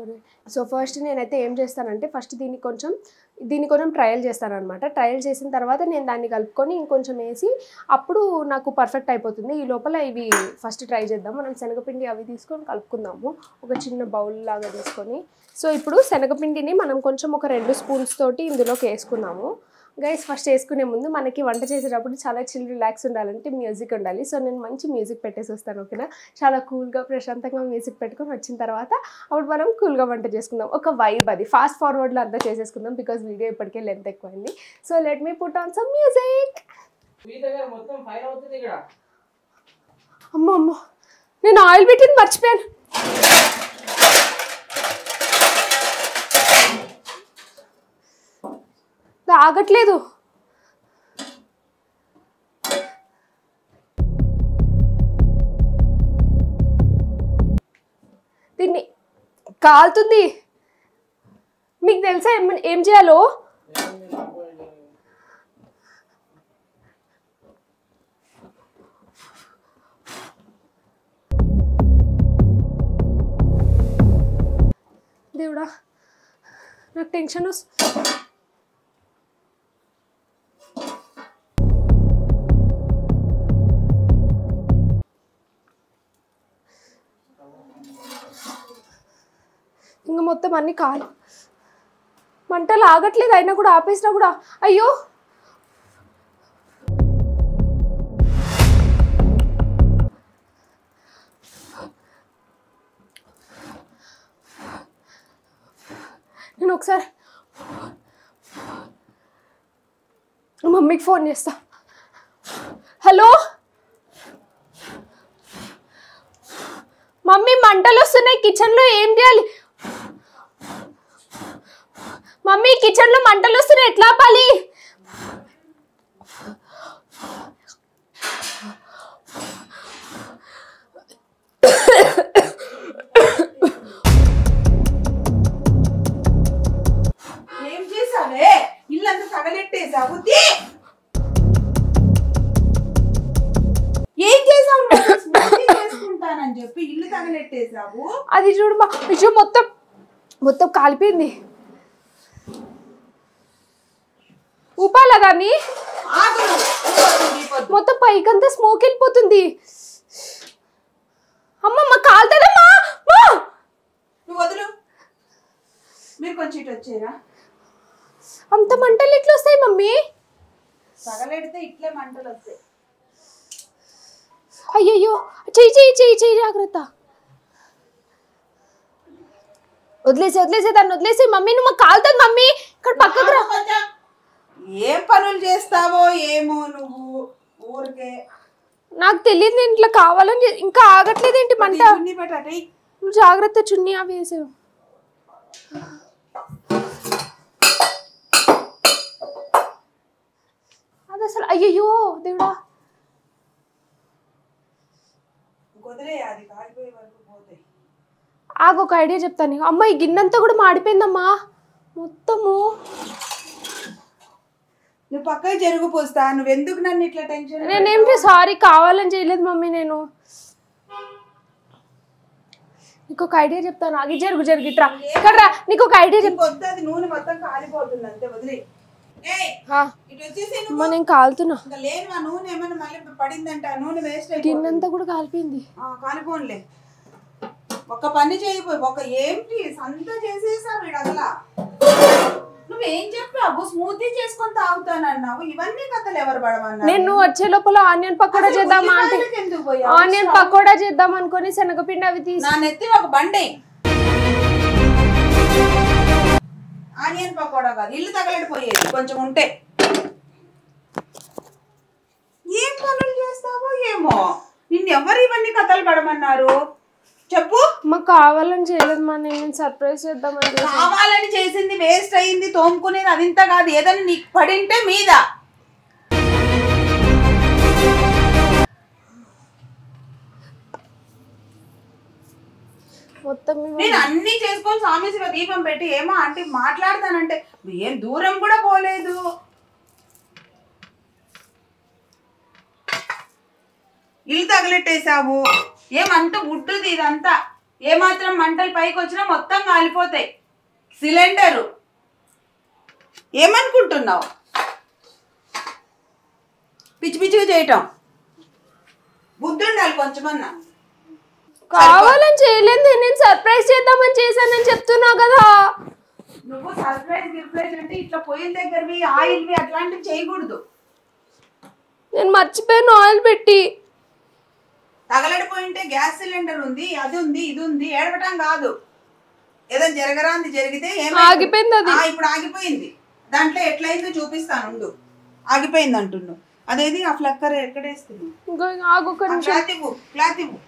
[SPEAKER 1] రే. సో ఫస్ట్ నేనైతే ఏం చేస్తానంటే, ఫస్ట్ దీన్ని కొంచెం ట్రయల్ చేస్తానన్నమాట. ట్రయల్ చేసిన తర్వాత నేను దాన్ని కలుపుకొని ఇంకొంచెం వేసి అప్పుడు నాకు పర్ఫెక్ట్ అయిపోతుంది. ఈ లోపల ఇవి ఫస్ట్ ట్రై చేద్దాం. మనం శనగపిండి అవి తీసుకొని కలుపుకుందాము, ఒక చిన్న బౌల్ లాగా తీసుకొని. సో ఇప్పుడు శనగపిండిని మనం కొంచెం ఒక 2 స్పూన్స్ తోటి ఇందులోకి వేసుకున్నాము. గైస్ ఫస్ట్ వేసుకునే ముందు మనకి వంట చేసేటప్పుడు చాలా రిలాక్స్ ఉండాలంటే మ్యూజిక్ ఉండాలి. సో నేను మంచి మ్యూజిక్ పెట్టేసి వస్తాను, ఓకేనా? చాలా కూల్గా ప్రశాంతంగా మ్యూజిక్ పెట్టుకొని వచ్చిన తర్వాత అప్పుడు మనం కూల్గా వంట చేసుకుందాం. ఒక వైబ్ అది ఫాస్ట్ ఫార్వర్డ్లో అంతా చేసేసుకుందాం, బికాజ్ వీడియో ఇప్పటికే లెంత్ ఎక్కువైంది. So let me put on some music. అమ్మో నేను ఆయిల్ పెట్టింది మర్చిపోయాను. ఆగట్లేదు. దీన్ని కాలుతుంది. మీకు తెలుసా ఏం చేయాలో? దేవుడా నాకు టెన్షన్ వస్తుంది. ఇంకా మొత్తం అన్ని కాలు మంటలు ఆగట్లేదు, అయినా కూడా ఆపేసినా కూడా అయ్యో. నేను ఒకసారి మమ్మీకి ఫోన్ చేస్తా. హలో మమ్మీ, మంటలు వస్తున్నాయి కిచెన్లో, ఏం చేయాలి? మమ్మీ కిచెన్లో మంటలు వస్తున్నాయి, ఎట్లా ఆపాలి?
[SPEAKER 3] ఏం చేసావే? ఇల్లంతా తగలెట్టేసావు. ఏం చేసావు? చేసుకుంటానని చెప్పి ఇల్లు తగలెట్టేసావు.
[SPEAKER 1] అది చూడమా, విషయం మొత్తం మొత్తం కాలిపోయింది. ఊపాలా దాన్ని? మొత్తం పైకంతా స్మోక్ వెళ్ళిపోతుంది. అమ్మమ్మ కాలుతుందమ్మా.
[SPEAKER 3] నువ్వు వదులు. మీరు కొంచెం ఇటు వచ్చేరా.
[SPEAKER 1] అంత మంటలు ఎట్లా వస్తాయి మమ్మీ?
[SPEAKER 3] తగలెడితే ఇట్లే మంటలు వస్తాయి.
[SPEAKER 1] అయ్యయ్యో, చెయ్యి చెయ్యి చెయ్యి చెయ్యి, జాగ్రత్త. వదిలేసే దాన్ని వదిలేసి. మమ్మీ నువ్వు కాలుతుంది మమ్మీ, ఇక్కడ పక్కకు రా.
[SPEAKER 3] ఏం పనులు చేస్తావో ఏమో నువ్వు ఊరికే.
[SPEAKER 1] నాకు తెలియదు, నేను ఇట్లా కావాలని ఇంకా ఆగట్లేదు ఏంటి మంట. నువ్వు జాగ్రత్త, చున్నీ అవి వేసావు. అది అసలు అయ్యయ్యో దేవుడా. ఆగు, ఒక ఐడియా చెప్తాను. అమ్మ ఈ గిన్నెంతా కూడా మాడిపోయిందమ్మా మొత్తము.
[SPEAKER 3] నువ్వు పక్కకి జరుగు పోస్తా. నువ్వెందుకు నన్ను ఇట్లా టెన్షన్?
[SPEAKER 1] నేనేంటి సారీ, కావాలని చేయలేదు మమ్మీ. నేను నీకు ఒక ఐడియా చెప్తాను. ఆగి జరుగు జరుగు, ఇట్రా ఇక్కడ రా. నీకు ఒక ఐడియా
[SPEAKER 3] చెప్తా. అది నూనె మొత్తం కాలిపోతుంది అంతే, వదిలే.
[SPEAKER 1] నేను కాలుతున్నా.
[SPEAKER 3] లేదు, ఆ నూనె ఏమన్నా మళ్ళీ పడిందంట, నూనె వేస్ట్.
[SPEAKER 1] గిన్నెంతా కూడా కాలిపోయింది.
[SPEAKER 3] కాలిపోన్లే. ఒక పని చేయబోయి ఒక ఏంటి సంత చేసేసా వీడు అసలు. నువ్వేం చెప్పావు? స్మూతీ చేసుకొని తాగుతానన్నావు. ఇవన్నీ కథలు ఎవరు పడమన్నా?
[SPEAKER 1] నేను వచ్చే లోపల ఆనియన్ పకోడా చేద్దామా అంటే, ఆనియన్ పకోడా చేద్దాం అనుకుని శనగపిండి అవి తీసి
[SPEAKER 3] నా నెత్తి ఒక బండి. ఆనియన్ పకోడా కాదు, ఇల్లు తగలడిపోయేది కొంచెం ఉంటే. ఏం పనులు చేస్తావో ఏమో. నిన్ను ఎవరు ఇవన్నీ కథలు పడమన్నారు చెప్పు?
[SPEAKER 1] మాకు కావాలని చేయలేదు మా, నేను సర్ప్రైజ్ చేద్దామని.
[SPEAKER 3] కావాలని చేసింది వేస్ట్ అయింది. తోముకునేది అదింత కాదు, ఏదైనా నీకు పడింటే మీద.
[SPEAKER 1] మొత్తం
[SPEAKER 3] నేను అన్ని చేసుకొని స్వామి శివ దీపం పెట్టి ఏమో అంటే మాట్లాడతానంటే ఏం దూరం కూడా పోలేదు. ఇల్లు తగలెట్టేసావు. ఏమంత గుడ్డుది ఇదంతా. ఏమాత్రం మంటలు పైకి వచ్చినా మొత్తం కాలిపోతాయి. సిలిండరు ఏమనుకుంటున్నావు? పిచ్చి పిచ్చిగా చేయటం. బుద్ధి ఉండాలి కొంచెమన్నా.
[SPEAKER 1] కావాలని చేయలేదు, నేను సర్ప్రైజ్ చేద్దామని చేశానని చెప్తున్నా కదా.
[SPEAKER 3] నువ్వు సర్ప్రైజ్ గిర్ప్రైజ్ అంటే ఇట్లా పొయ్యిల దగ్గరవి ఆయిల్వి అట్లాంటివి చేయకూడదు.
[SPEAKER 1] నేను మర్చిపోయాను ఆయిల్ పెట్టి.
[SPEAKER 3] తగలడిపోయింటే గ్యాస్ సిలిండర్ ఉంది, అది ఉంది, ఇది ఉంది, ఏడవటం కాదు. ఏదైనా జరగరాంది జరిగితే
[SPEAKER 1] ఆగిపోయింది. అది
[SPEAKER 3] ఇప్పుడు ఆగిపోయింది. దాంట్లో ఎట్లయిందో చూపిస్తాను ఉండు. ఆగిపోయింది అంటున్నావు. అదేది ఆ ఫ్లక్కర్ ఎక్కడేస్తున్నావు? క్లాత్ ఇవ్వు.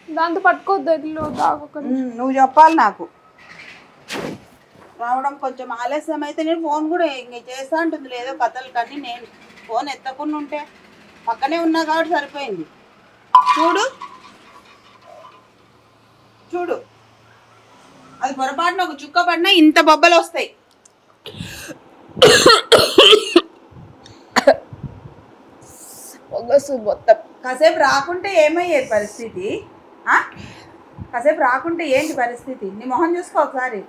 [SPEAKER 1] దాంతో పట్టుకోవద్దు.
[SPEAKER 3] నువ్వు చెప్పాలి నాకు. రావడం కొంచెం ఆలస్యం అయితే నేను ఫోన్ కూడా ఇంక చేస్తా అంటుంది. లేదో కథలు కానీ నేను ఫోన్ ఎత్తకుండా ఉంటే పక్కనే ఉన్నా కాబట్టి సరిపోయింది. చూడు చూడు, అది పొరపాటున ఒక చుక్క పడినా ఇంత బొబ్బలు వస్తాయి.
[SPEAKER 1] మొత్తం
[SPEAKER 3] కాసేపు రాకుంటే ఏమయ్యేది పరిస్థితి? కాసేపు రాకుంటే ఏంటి పరిస్థితి? నీ మొహం చూసుకో ఒకసారి.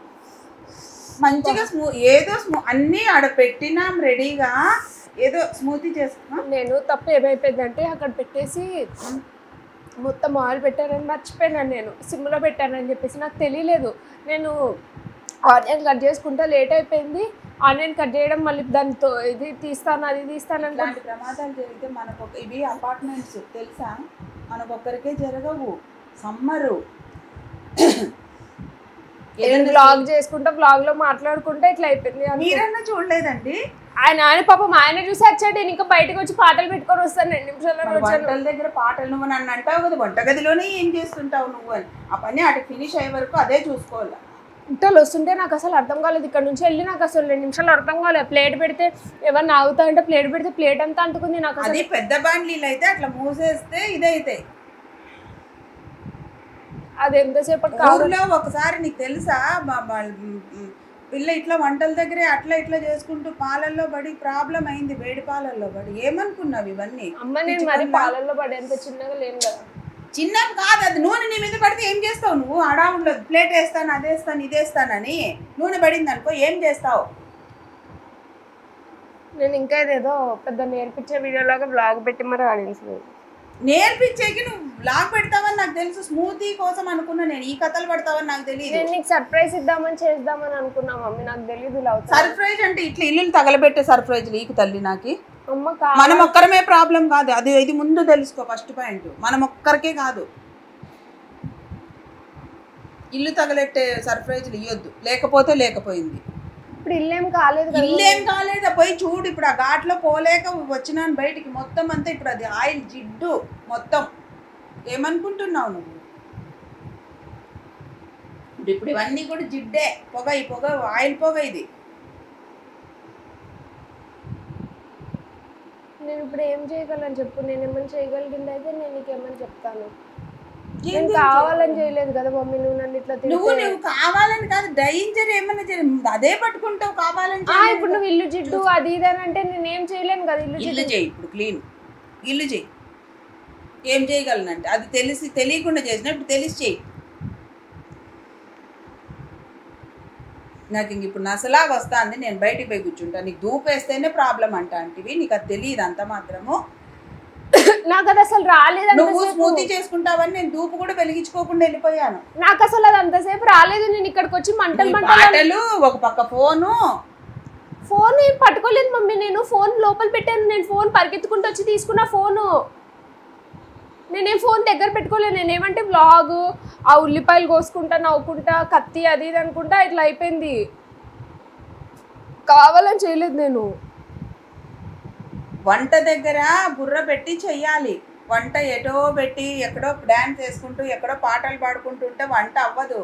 [SPEAKER 3] మంచిగా ఏదో అన్నీ ఆడ పెట్టినాం రెడీగా, ఏదో స్మూతీ చేసుకున్నా.
[SPEAKER 1] నేను తప్పు ఏమైపోయిందంటే అక్కడ పెట్టేసి మొత్తం ఆయిల్ పెట్టానని మర్చిపోయినాను. నేను సిమ్లో పెట్టానని చెప్పేసి నాకు తెలియలేదు. నేను ఆనియన్ కట్ చేసుకుంటా లేట్ అయిపోయింది. ఆనియన్ కట్ చేయడం మళ్ళీ దాంతో ఇది తీస్తాను అది తీస్తాను
[SPEAKER 3] అలాంటి ప్రమాదాలు జరిగితే మనకు ఇవి అపార్ట్మెంట్స్ తెలుసా, మనకొక్కరికే జరగవు. సమ్మరు
[SPEAKER 1] వ్లాగ్ చేసుకుంటా వ్లాగ్ లో మాట్లాడుకుంటే ఇట్లా అయిపోయింది.
[SPEAKER 3] మీరన్నా చూడలేదండి?
[SPEAKER 1] ఆయన పాపం ఆయన చూసి వచ్చాడు, నేను ఇంకా బయటకు వచ్చి పాటలు పెట్టుకొని వస్తాను 2 నిమిషాల్లో వచ్చాను.
[SPEAKER 3] వంటల దగ్గర పాటలు నువ్వు నన్ను అంటావు కదా, వంటగదిలోనే ఏం చేస్తుంటావు నువ్వు అని. ఆ పని అటు ఫినిష్ అయ్యే వరకు అదే చూసుకోవాలి.
[SPEAKER 1] ఇంటలు వస్తుంటే నాకు అసలు అర్థం కాలేదు. ఇక్కడ నుంచి వెళ్ళి నాకు అసలు 2 నిమిషాలు అర్థం కాలేదు. ప్లేట్ పెడితే ఎవరిని ఆగుతా అంటే ప్లేట్ పెడితే ప్లేట్ అంతా అంటుకుంది నాకు.
[SPEAKER 3] అది పెద్ద బాండ్లీలు అయితే అట్లా మూసేస్తే ఇదైతే
[SPEAKER 1] అది ఎంతసేపటి
[SPEAKER 3] ఊర్లో ఒకసారి నీకు తెలుసా, పిల్ల ఇట్లా వంటల దగ్గరే అట్లా ఇట్లా చేసుకుంటూ పాలల్లో పడి ప్రాబ్లం అయింది, వేడి పాలల్లో పడి. ఏమనుకున్నావు ఇవన్నీ?
[SPEAKER 1] అమ్మ నేను మరి పాలల్లో పడి ఎంత చిన్నగా లేను కదా.
[SPEAKER 3] చిన్నది కాదు అది. నూనె నీ మీద పడితే ఏం చేస్తావు నువ్వు? ఆడా ఉండదు, ప్లేట్ వేస్తాను అదేస్తాను ఇదేస్తానని నూనె పడింది అనుకో ఏం చేస్తావు?
[SPEAKER 1] నేను ఇంకా ఇదేదో పెద్ద నేర్పించే వీడియోలాగా బ్లాగ్ పెట్టి మరి ఆడించలేదు.
[SPEAKER 3] నేర్పించేకి నువ్వు బ్లాగ్ పెడతావని నాకు తెలుసు. స్మూతీ కోసం అనుకున్నా నేను, ఈ కథలు పడతావని నాకు తెలియదు.
[SPEAKER 1] నేను నీకు సర్ప్రైజ్ ఇద్దామని చేద్దామని అనుకున్నా మమ్మీ, నాకు తెలియదు.
[SPEAKER 3] సర్ప్రైజ్ అంటే ఇట్లా ఇల్లు తగలబెట్టే సర్ప్రైజ్ నీకు తల్లి నాకి.
[SPEAKER 1] అమ్మ
[SPEAKER 3] మనం ఒక్కరమే ప్రాబ్లం కాదు అది, ఇది ముందు తెలుసుకో. ఫస్ట్ పాయింట్ మనం ఒక్కరికే కాదు, ఇల్లు తగలెట్టే సర్ప్రైజ్లు ఇవ్వద్దు. లేకపోతే లేకపోయింది.
[SPEAKER 1] ఇప్పుడు ఇల్లేం కాలేదు,
[SPEAKER 3] ఇల్లేం కాలేదా? పోయి చూడు. ఇప్పుడు ఆ ఘాట్లో పోలేక వచ్చినాను బయటికి, మొత్తం అంతా ఇప్పుడు అది ఆయిల్ జిడ్డు మొత్తం. ఏమనుకుంటున్నావు నువ్వు? ఇప్పుడు ఇవన్నీ కూడా జిడ్డే, పొగ. ఈ పొగ ఆయిల్ పొగ ఇది.
[SPEAKER 1] నేను ఇప్పుడు ఏం చేయగలను చెప్పు? నేను ఏమని చేయగలిగింది అయితే నేను నీకేమని చెప్తాను. నేను కావాలని చేయలేదు కదా మమ్మీ, నువ్వు నన్ను ఇట్లా
[SPEAKER 3] నువ్వు కావాలని కాదు, డేంజర్ ఏమన్నా అదే పట్టుకుంటావు కావాలని.
[SPEAKER 1] ఇప్పుడు నువ్వు ఇల్లు జిడ్డు అది ఇది అని అంటే నేనేం చేయలేను కదా.
[SPEAKER 3] ఇల్లు చేయి ఇప్పుడు, క్లీన్ ఇల్లు చేయి. ఏం చేయగలనంటే అది తెలియకుండా చేసిన, ఇప్పుడు తెలిసి చేయి. నాకు ఇంక ఇప్పుడు నసలాగా వస్తుంది, నేను బయటికి పోయి కూర్చుంటాను. నీకు దూపేస్తేనే ప్రాబ్లం అంట అంటివి, నీకు అది తెలియదు అంత మాత్రము.
[SPEAKER 1] నాకు అది అసలు రాలేదు.
[SPEAKER 3] నువ్వు స్మూతీ చేసుకుంటావని నేను దూపు కూడా వెలిగించుకోకుండా వెళ్ళిపోయాను.
[SPEAKER 1] నాకు అసలు అది అంతసేపు రాలేదు. నేను ఇక్కడికి వచ్చి మంటలు
[SPEAKER 3] ఒక పక్క ఫోన్
[SPEAKER 1] ఏం పట్టుకోలేదు మమ్మీ. నేను ఫోన్ లోపల పెట్టాను. నేను ఫోన్ పరిగెత్తుకుంటూ వచ్చి తీసుకున్న ఫోను. నేనేం ఫోన్ దగ్గర పెట్టుకోలేదు. నేనేమంటే వ్లాగ్, ఆ ఉల్లిపాయలు కోసుకుంటా నవ్వుకుంటా కత్తి అది ఇది అనుకుంటా ఇట్లా అయిపోయింది. కావాలని చేయలేదు నేను.
[SPEAKER 3] వంట దగ్గర బుర్ర పెట్టి చెయ్యాలి. వంట ఎటో పెట్టి ఎక్కడో డ్యాన్స్ వేసుకుంటూ ఎక్కడో పాటలు పాడుకుంటుంటే వంట అవ్వదు.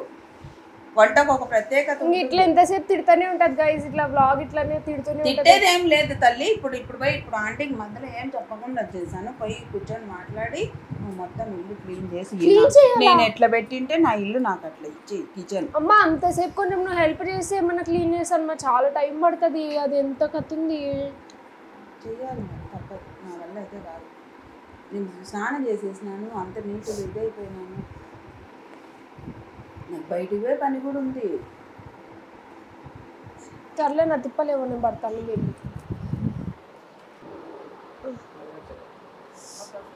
[SPEAKER 3] వంటకు ఒక ప్రత్యేకత.
[SPEAKER 1] ఇట్లా ఎంతసేపు తిడుతూనే ఉంటుంది గైస్, ఇట్లా వ్లాగ్ ఇట్లానే తిడుతూనే.
[SPEAKER 3] తిట్టేదేం లేదు తల్లి. ఇప్పుడు ఆంటీకి మధ్యలో ఏం చెప్పకుండా వచ్చేసాను. పోయి కూర్చొని మాట్లాడి నువ్వు మొత్తం ఇల్లు క్లీన్ చేసి, నేను ఎట్లా పెట్టింటే నా ఇల్లు నాకు అట్లా ఇచ్చి కిచెన్.
[SPEAKER 1] అమ్మ అంతసేపు కొంచెం నువ్వు హెల్ప్ చేసి ఏమన్నా క్లీన్ చేసాను, చాలా టైం పడుతుంది. అది ఎంత కత్తుంది
[SPEAKER 3] చేయాలి, తప్పదు. నా వల్ల అయితే కాదు. నేను స్నానం చేసేసినాను, అంత నీట్గా ఇదైపోయినాను. నాకు బయటికి పోయే పని కూడా ఉంది.
[SPEAKER 1] సర్లే నా తిప్పలేమో, నేను పడతాను.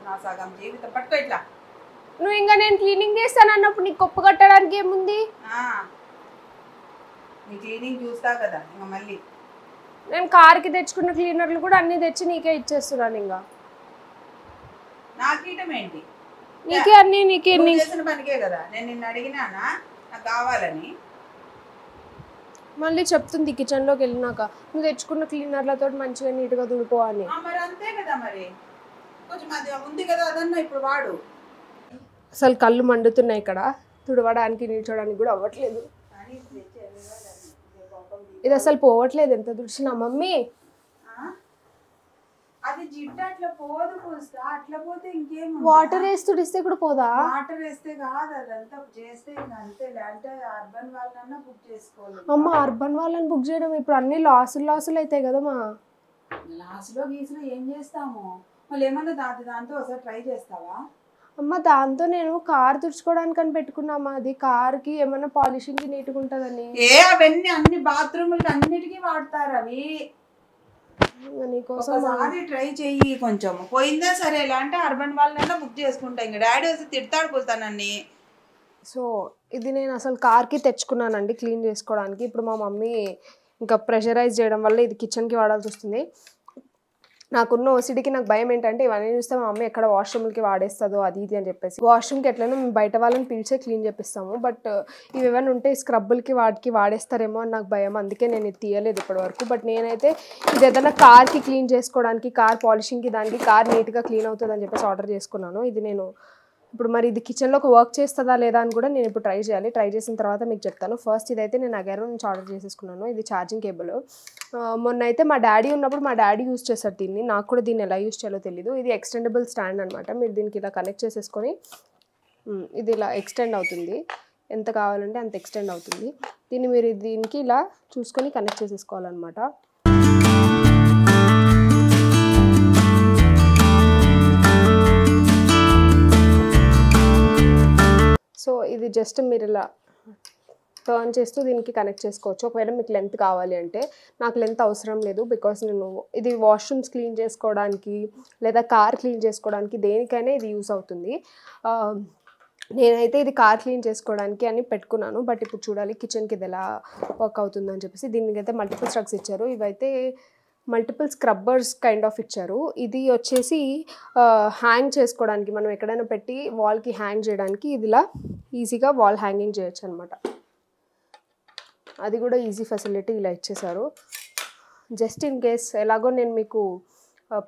[SPEAKER 3] నా సగం జీవితం పట్టుకో ఇట్లా.
[SPEAKER 1] నువ్వు ఇంకా నేను క్లీనింగ్ చేస్తాను అన్నప్పుడు నీకు కొప్పు కట్టడానికి ఏముంది?
[SPEAKER 3] నీ క్లీనింగ్ చూస్తా కదా ఇంకా మళ్ళీ.
[SPEAKER 1] నేను కార్కి తెచ్చుకున్న క్లీనర్లు కూడా అన్ని తెచ్చి నీకే ఇచ్చేస్తున్నాను. ఇంకా
[SPEAKER 3] నాకీయటం ఏంటి?
[SPEAKER 1] నీకే అన్ని నీకే
[SPEAKER 3] చేసిన పనికే కదా. నేను నిన్ను అడిగినానా నాకు కావాలని?
[SPEAKER 1] మళ్ళీ చెప్తుంది కిచెన్లోకి వెళ్ళినాక నువ్వు తెచ్చుకున్న క్లీనర్లతో మంచిగా నీట్గా తుడుకో అని.
[SPEAKER 3] మరి అంతే కదా, మరి కొంచెం అది ఉంది కదా అదన్నా ఇప్పుడు వాడు.
[SPEAKER 1] అసలు కళ్ళు మండుతున్నాయి ఇక్కడ. తుడవడానికి నిల్చోడానికి కూడా అవ్వట్లేదు. ఇది అసలు పోవట్లేదు ఎంత తుడిచినా మమ్మీ.
[SPEAKER 3] అది జిడ్డు అట్లా పోదు పూస్తా, అట్లా పోతే ఇంకేం.
[SPEAKER 1] వాటర్ వేసి తుడిస్తే కూడా పోదా?
[SPEAKER 3] వాటర్ వేస్తే కాదు, అదంతా చేస్తే అంతే. అంటే అర్బన్ వాళ్ళన్నా బుక్ చేసుకోవాలి.
[SPEAKER 1] అమ్మ అర్బన్ వాళ్ళని బుక్ చేయడం ఇప్పుడు అన్ని లాసులు అవుతాయి కదమ్మా.
[SPEAKER 3] లాస్లో గీసులో ఏం చేస్తాము? మళ్ళీ ఏమన్నా దాంతో ఒకసారి ట్రై చేస్తావా?
[SPEAKER 1] అమ్మ దాంతో నేను కార్ తుడుచుకోవడానికి అని పెట్టుకున్నామా. అది కార్కి ఏమన్నా పాలిషింగ్కి నీట్గా ఉంటుందని.
[SPEAKER 3] అవన్నీ అన్ని బాత్రూములకి అన్నిటికీ వాడతారు అవి.
[SPEAKER 1] నీకోసం
[SPEAKER 3] ట్రై చెయ్యి కొంచెం. పోయిందా సరే, ఎలా అంటే అర్బన్ వాళ్ళైనా బుక్ చేసుకుంటా. ఇంకా డాడీ వస్తే తిడతాడు పోతానని.
[SPEAKER 1] సో ఇది నేను అసలు కార్కి తెచ్చుకున్నానండి క్లీన్ చేసుకోవడానికి. ఇప్పుడు మా మమ్మీ ఇంకా ప్రెషరైజ్ చేయడం వల్ల ఇది కిచెన్కి వాడాల్సి వస్తుంది. నాకున్న ఓసిడికి నాకు భయం ఏంటంటే ఇవన్నీ చూస్తే మా మమ్మీ ఎక్కడ వాష్రూమ్కి వాడేస్తుందో అది ఇది అని చెప్పేసి. వాష్రూమ్కి ఎట్లైనా మేము బయట వాళ్ళని పిలిచే క్లీన్ చేపిస్తాము. బట్ ఇవి ఏమైనా ఉంటే స్క్రబ్బులకి వాటికి వాడేస్తారేమో అని నాకు భయం. అందుకే నేను ఇది తీయలేదు ఇప్పటివరకు. బట్ నేనైతే ఇది ఏదైనా కార్కి క్లీన్ చేసుకోవడానికి, కార్ పాలిషింగ్కి, దానికి కార్ నీట్గా క్లీన్ అవుతుంది అని చెప్పేసి ఆర్డర్ చేసుకున్నాను. ఇది నేను ఇప్పుడు మరి ఇది కిచెన్లోకి వర్క్ చేస్తుందా లేదా అని కూడా నేను ఇప్పుడు ట్రై చేయాలి. ట్రై చేసిన తర్వాత మీకు చెప్తాను. ఫస్ట్ ఇదైతే నేను అగైరో నుంచి ఆర్డర్ చేసేసుకున్నాను. ఇది ఛార్జింగ్ కేబుల్. మొన్న అయితే మా డాడీ ఉన్నప్పుడు మా డాడీ యూస్ చేస్తారు దీన్ని. నాకు కూడా దీన్ని ఎలా యూస్ చేయాలో తెలీదు. ఇది ఎక్స్టెండబుల్ స్టాండ్ అనమాట. మీరు దీనికి ఇలా కనెక్ట్ చేసేసుకొని ఇది ఇలా ఎక్స్టెండ్ అవుతుంది. ఎంత కావాలంటే అంత ఎక్స్టెండ్ అవుతుంది. దీన్ని మీరు దీనికి ఇలా చూసుకొని కనెక్ట్ చేసేసుకోవాలన్నమాట. సో ఇది జస్ట్ మీరు ఇలా టర్న్ చేస్తూ దీనికి కనెక్ట్ చేసుకోవచ్చు. ఒకవేళ మీకు లెంత్ కావాలి అంటే, నాకు లెంత్ అవసరం లేదు. బికాస్ నేను ఇది వాష్రూమ్స్ క్లీన్ చేసుకోవడానికి లేదా కార్ క్లీన్ చేసుకోవడానికి దేనికైనా ఇది యూస్ అవుతుంది. నేనైతే ఇది కార్ క్లీన్ చేసుకోవడానికి అని పెట్టుకున్నాను. బట్ ఇప్పుడు చూడాలి కిచెన్కి ఇది ఎలా వర్క్ అవుతుందని చెప్పేసి. దీనికైతే మల్టిపుల్ స్ట్రక్స్ ఇచ్చారు. ఇవైతే మల్టిపుల్ స్క్రబ్బర్స్ కైండ్ ఆఫ్ ఇచ్చారు. ఇది వచ్చేసి హ్యాంగ్ చేసుకోవడానికి, మనం ఎక్కడైనా పెట్టి వాల్కి హ్యాంగ్ చేయడానికి ఇది ఇలా ఈజీగా వాల్ హ్యాంగింగ్ చేయొచ్చు అనమాట. అది కూడా ఈజీ ఫెసిలిటీ ఇలా ఇచ్చేసారు. జస్ట్ ఇన్ కేస్ ఎలాగో నేను మీకు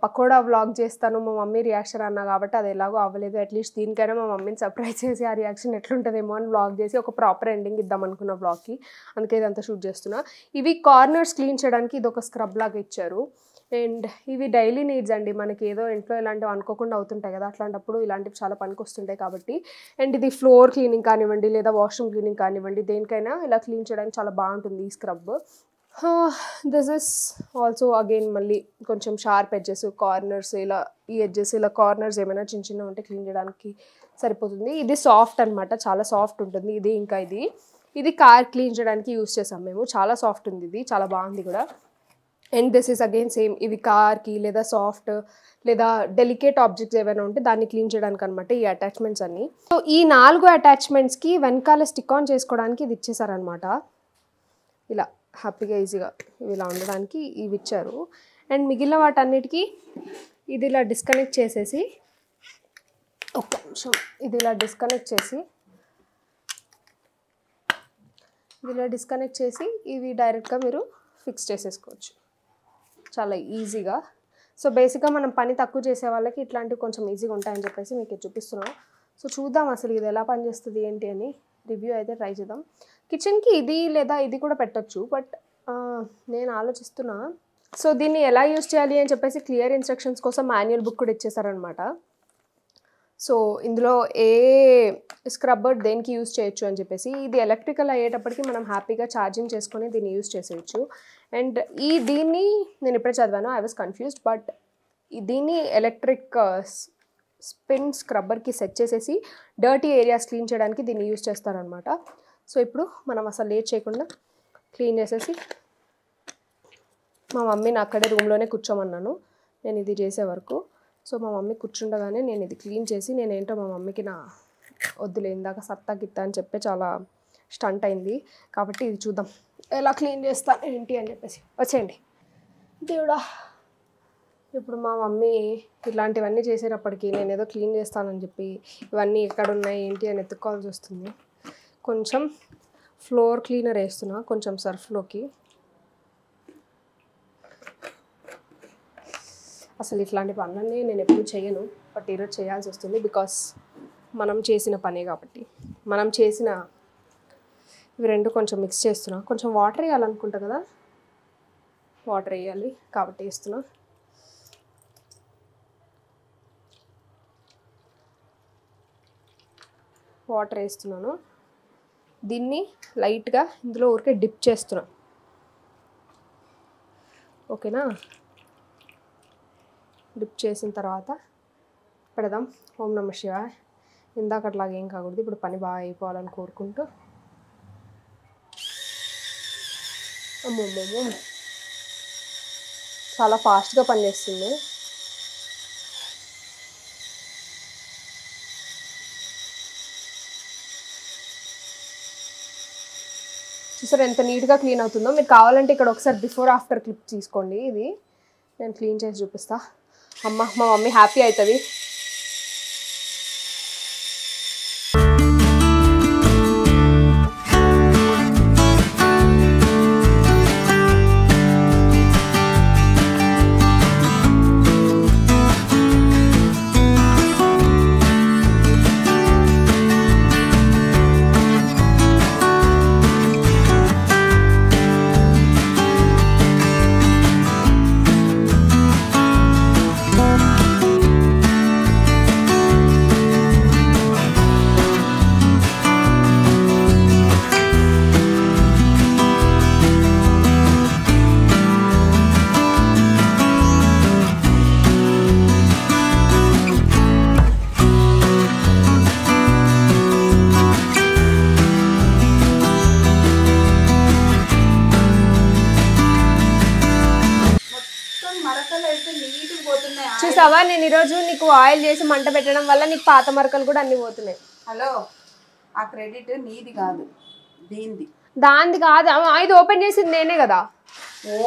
[SPEAKER 1] పకోడా వ్లాగ్ చేస్తాను మా మమ్మీ రియాక్షన్ అన్నా కాబట్టి అది ఎలాగో అవ్వలేదు. అట్లీస్ట్ దీనికైనా మా మమ్మీని సర్ప్రైజ్ చేసి ఆ రియాక్షన్ ఎట్లుంటుందేమో అని వ్లాగ్ చేసి ఒక ప్రాపర్ ఎండింగ్ ఇద్దాం అనుకున్న వ్లాగ్కి. అందుకే ఇదంతా షూట్ చేస్తున్నా. ఇవి కార్నర్స్ క్లీన్ చేయడానికి ఇది ఒక స్క్రబ్ లాగా ఇచ్చారు. అండ్ ఇవి డైలీ నీడ్స్ అండి. మనకి ఏదో ఇంట్లో ఇలాంటివి అనుకోకుండా అవుతుంటాయి కదా, అట్లాంటప్పుడు ఇలాంటివి చాలా పనికి వస్తుంటాయి కాబట్టి. అండ్ ఇది ఫ్లోర్ క్లీనింగ్ కానివ్వండి లేదా వాష్రూమ్ క్లీనింగ్ కానివ్వండి, దేనికైనా ఇలా క్లీన్ చేయడానికి చాలా బాగుంటుంది ఈ scrub. This is also again మళ్ళీ కొంచెం షార్ప్ ఎడ్జెస్, కార్నర్స్, ఇలా ఈ ఎడ్జెస్ ఇలా కార్నర్స్ ఏమైనా చిన్న చిన్న ఉంటే క్లీన్ చేయడానికి సరిపోతుంది. ఇది సాఫ్ట్ అనమాట, చాలా సాఫ్ట్ ఉంటుంది ఇది. ఇంకా ఇది కార్ క్లీన్ చేయడానికి యూస్ చేసాం మేము. చాలా సాఫ్ట్ ఉంది ఇది, చాలా బాగుంది కూడా. And this is again same, ఇవి కార్కి లేదా సాఫ్ట్ లేదా డెలికేట్ ఆబ్జెక్ట్స్ ఏమైనా ఉంటే దాన్ని క్లీన్ చేయడానికి అనమాట ఈ అటాచ్మెంట్స్ అన్నీ. సో ఈ 4 అటాచ్మెంట్స్కి వెనకాల స్టిక్ ఆన్ చేసుకోవడానికి ఇది ఇచ్చేసారనమాట. ఇలా హ్యాపీగా ఈజీగా ఇవి ఇలా ఉండడానికి ఇవి ఇచ్చారు. అండ్ మిగిలిన వాటన్నిటికీ ఇది ఇలా డిస్కనెక్ట్ చేసేసి, ఒక్క నిమిషం, ఇది ఇలా డిస్కనెక్ట్ చేసి ఇవి డైరెక్ట్గా మీరు ఫిక్స్ చేసేసుకోవచ్చు చాలా ఈజీగా. సో బేసిక్గా మనం పని తక్కువ చేసే వాళ్ళకి ఇట్లాంటివి కొంచెం ఈజీగా ఉంటాయని చెప్పేసి మీకు చూపిస్తున్నాం. సో చూద్దాం అసలు ఇది ఎలా పనిచేస్తుంది ఏంటి అని రివ్యూ అయితే ట్రై చేద్దాం. కిచెన్కి ఇది లేదా ఇది కూడా పెట్టచ్చు, బట్ నేను ఆలోచిస్తున్నా. సో దీన్ని ఎలా యూజ్ చేయాలి అని చెప్పేసి క్లియర్ ఇన్స్ట్రక్షన్స్ కోసం మాన్యువల్ బుక్ కూడా ఇచ్చేసారనమాట. సో ఇందులో ఏ స్క్రబ్బర్ దేనికి యూజ్ చేయొచ్చు అని చెప్పేసి. ఇది ఎలక్ట్రికల్ అయ్యేటప్పటికి మనం హ్యాపీగా ఛార్జింగ్ చేసుకొని దీన్ని యూజ్ చేసేయచ్చు. అండ్ దీన్ని నేను ఇప్పుడే చదివాను, ఐ వాజ్ కన్ఫ్యూజ్డ్. బట్ దీన్ని ఎలక్ట్రిక్ స్పిన్ స్క్రబ్బర్కి సెట్ చేసేసి డర్టీ ఏరియాస్ క్లీన్ చేయడానికి దీన్ని యూజ్ చేస్తారనమాట. సో ఇప్పుడు మనం అసలు లేట్ చేయకుండా క్లీన్ చేసేసి, మా మమ్మీని అక్కడే రూమ్లోనే కూర్చోమన్నాను నేను ఇది చేసే వరకు. సో మా మమ్మీ కూర్చుండగానే నేను ఇది క్లీన్ చేసి, నేనేంటో మా మమ్మీకి నా వద్దులే ఇందాక సత్తా గిత్తా అని చెప్పి చాలా స్టంట్ అయింది. కాబట్టి ఇది చూద్దాం ఎలా క్లీన్ చేస్తా ఏంటి అని చెప్పేసి. వచ్చేయండి దేవుడా. ఇప్పుడు మా మమ్మీ ఇలాంటివన్నీ చేసేటప్పటికి నేను ఏదో క్లీన్ చేస్తానని చెప్పి ఇవన్నీ ఎక్కడ ఉన్నాయి ఏంటి అని ఎత్తుక్కోవాల్సి వస్తుంది. కొంచెం ఫ్లోర్ క్లీనర్ వేస్తున్నా కొంచెం సర్ఫ్లోకి. అసలు ఇట్లాంటి పనులన్నీ నేను ఎప్పుడు చేయను, బట్ ఈరోజు చేయాల్సి వస్తుంది. బికాస్ మనం చేసిన పనే కాబట్టి. మనం చేసిన ఇవి రెండు కొంచెం మిక్స్ చేస్తున్నా. కొంచెం వాటర్ వేయాలనుకుంటా కదా, వాటర్ వేయాలి కాబట్టి వేస్తున్నా. వాటర్ వేస్తున్నాను. దీన్ని లైట్గా ఇందులో ఊరికే డిప్ చేస్తున్నా. ఓకేనా? డిప్ చేసిన తర్వాత పెడదాం. ఓం నమః శివాయ. ఇందాక అట్లాగా ఏం కాకూడదు, ఇప్పుడు పని బాగా అయిపోవాలని కోరుకుంటూ. అమ్మమ్మమ్మ చాలా ఫాస్ట్గా పనిచేస్తుంది. చూసారు ఎంత నీట్గా క్లీన్ అవుతుందో. మీరు కావాలంటే ఇక్కడ ఒకసారి బిఫోర్ ఆఫ్టర్ క్లిప్ తీసుకోండి. ఇది నేను క్లీన్ చేసి చూపిస్తా. అమ్మ మా మమ్మీ హ్యాపీ అవుతుంది. చూసావా, నేను ఈరోజు నీకు ఆయిల్ చేసి మంట పెట్టడం వల్ల నీకు పాత మరకలు కూడా అన్ని పోతున్నాయి.
[SPEAKER 3] హలో, ఆ క్రెడిట్ నీది కాదు, దీనిది.
[SPEAKER 1] దానిది కాదు, ఇది ఓపెన్ చేసింది నేనే కదా.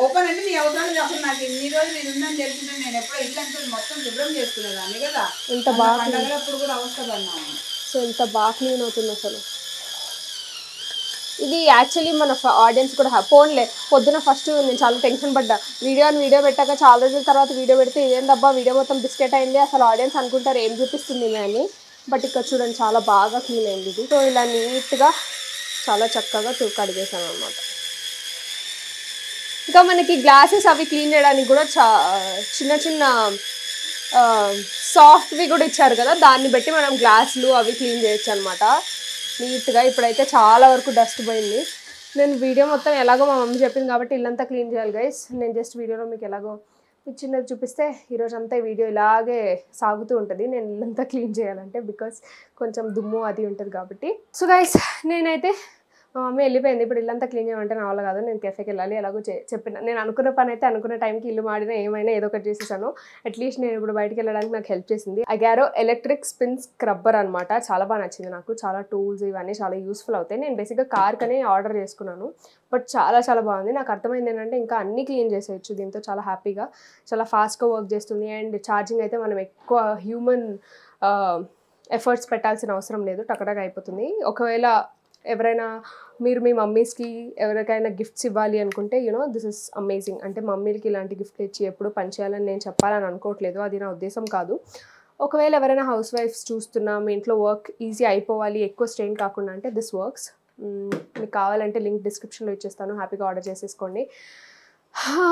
[SPEAKER 3] ఓపెన్ అంటే నీ అవసరం అసలు నాకు ఇన్ని రోజులు ఇది ఉందని తెలిసిందే. నేను ఎప్పుడో ఇల్లు అంటే మొత్తం శుభ్రం చేసుకునేదాన్ని కదా.
[SPEAKER 1] ఎంత బాగా
[SPEAKER 3] పండగలప్పుడు కూడా అవసరం అన్నాను.
[SPEAKER 1] సో ఎంత బాగా క్లీన్ అవుతుంది అసలు. ఇది యాక్చువల్లీ మన ఆడియన్స్ కూడా ఫోన్లే పొద్దున ఫస్ట్ నేను చాలా టెన్షన్ పడ్డా. వీడియో పెట్టాక చాలా రోజుల తర్వాత వీడియో పెడితే ఇదేందబ్బా వీడియో మొత్తం బిస్కెట్ అయింది, అసలు ఆడియన్స్ అనుకుంటారు ఏం చూపిస్తుంది అని. బట్ ఇక్కడ చూడండి చాలా బాగా క్లీన్ అయింది ఇది. సో ఇలా నీట్గా చాలా చక్కగా కడిగేసాను అనమాట. ఇంకా మనకి గ్లాసెస్ అవి క్లీన్ చేయడానికి కూడా చిన్న చిన్న సాఫ్ట్వి కూడా ఇచ్చారు కదా, దాన్ని బట్టి మనం గ్లాసులు అవి క్లీన్ చేయొచ్చు అనమాట నీట్గా. ఇప్పుడైతే చాలా వరకు డస్ట్ పోయింది. నేను వీడియో మొత్తం ఎలాగో మా మమ్మీ చెప్పింది కాబట్టి ఇల్లంతా క్లీన్ చేయాలి గైస్. నేను జస్ట్ వీడియోలో మీకు ఎలాగో చిన్నది చూపిస్తే ఈరోజు అంతా వీడియో ఇలాగే సాగుతూ ఉంటుంది నేను ఇల్లంతా క్లీన్ చేయాలంటే, బికాస్ కొంచెం దుమ్ము అది ఉంటుంది కాబట్టి. సో గైస్ నేనైతే మా మమ్మీ వెళ్ళిపోయింది. ఇప్పుడు ఇల్లంతా క్లీన్ చేయమంటే నా వల్ల కాదు, నేను కెఫేకి వెళ్ళాలి. ఎలాగో చెప్పిన నేను అనుకున్న పని అయితే అనుకున్న టైంకి ఇల్లు మాడినా ఏమైనా ఏదో ఒకటి చేసేసాను. అట్లీస్ట్ నేను ఇప్పుడు బయటికి వెళ్ళడానికి నాకు హెల్ప్ చేసింది అగారో ఎలక్ట్రిక్ స్పిన్ స్క్రబ్బర్ అనమాట. చాలా బాగా నచ్చింది నాకు. చాలా టూల్స్ ఇవన్నీ చాలా యూస్ఫుల్ అవుతాయి. నేను బేసిక్గా కార్కనే ఆర్డర్ చేసుకున్నాను, బట్ చాలా చాలా బాగుంది. నాకు అర్థమైంది ఏంటంటే ఇంకా అన్నీ క్లీన్ చేసేయచ్చు దీంతో. చాలా హ్యాపీగా చాలా ఫాస్ట్గా వర్క్ చేస్తుంది. అండ్ ఛార్జింగ్ అయితే మనం ఎక్కువ హ్యూమన్ ఎఫర్ట్స్ పెట్టాల్సిన అవసరం లేదు, టకటగా అయిపోతుంది. ఒకవేళ ఎవరైనా మీరు మీ మమ్మీస్కి ఎవరికైనా గిఫ్ట్స్ ఇవ్వాలి అనుకుంటే దిస్ ఇస్ అమేజింగ్. అంటే మమ్మీలకి ఇలాంటి గిఫ్ట్లు ఇచ్చి ఎప్పుడు పనిచేయాలని నేను చెప్పాలని అనుకోవట్లేదు, అది నా ఉద్దేశం కాదు. ఒకవేళ ఎవరైనా హౌస్ వైఫ్స్ చూస్తున్నా మీ ఇంట్లో వర్క్ ఈజీ అయిపోవాలి ఎక్కువ స్ట్రెయిన్ కాకుండా అంటే దిస్ వర్క్స్. మీకు కావాలంటే లింక్ డిస్క్రిప్షన్లో ఇచ్చేస్తాను, హ్యాపీగా ఆర్డర్ చేసేసుకోండి.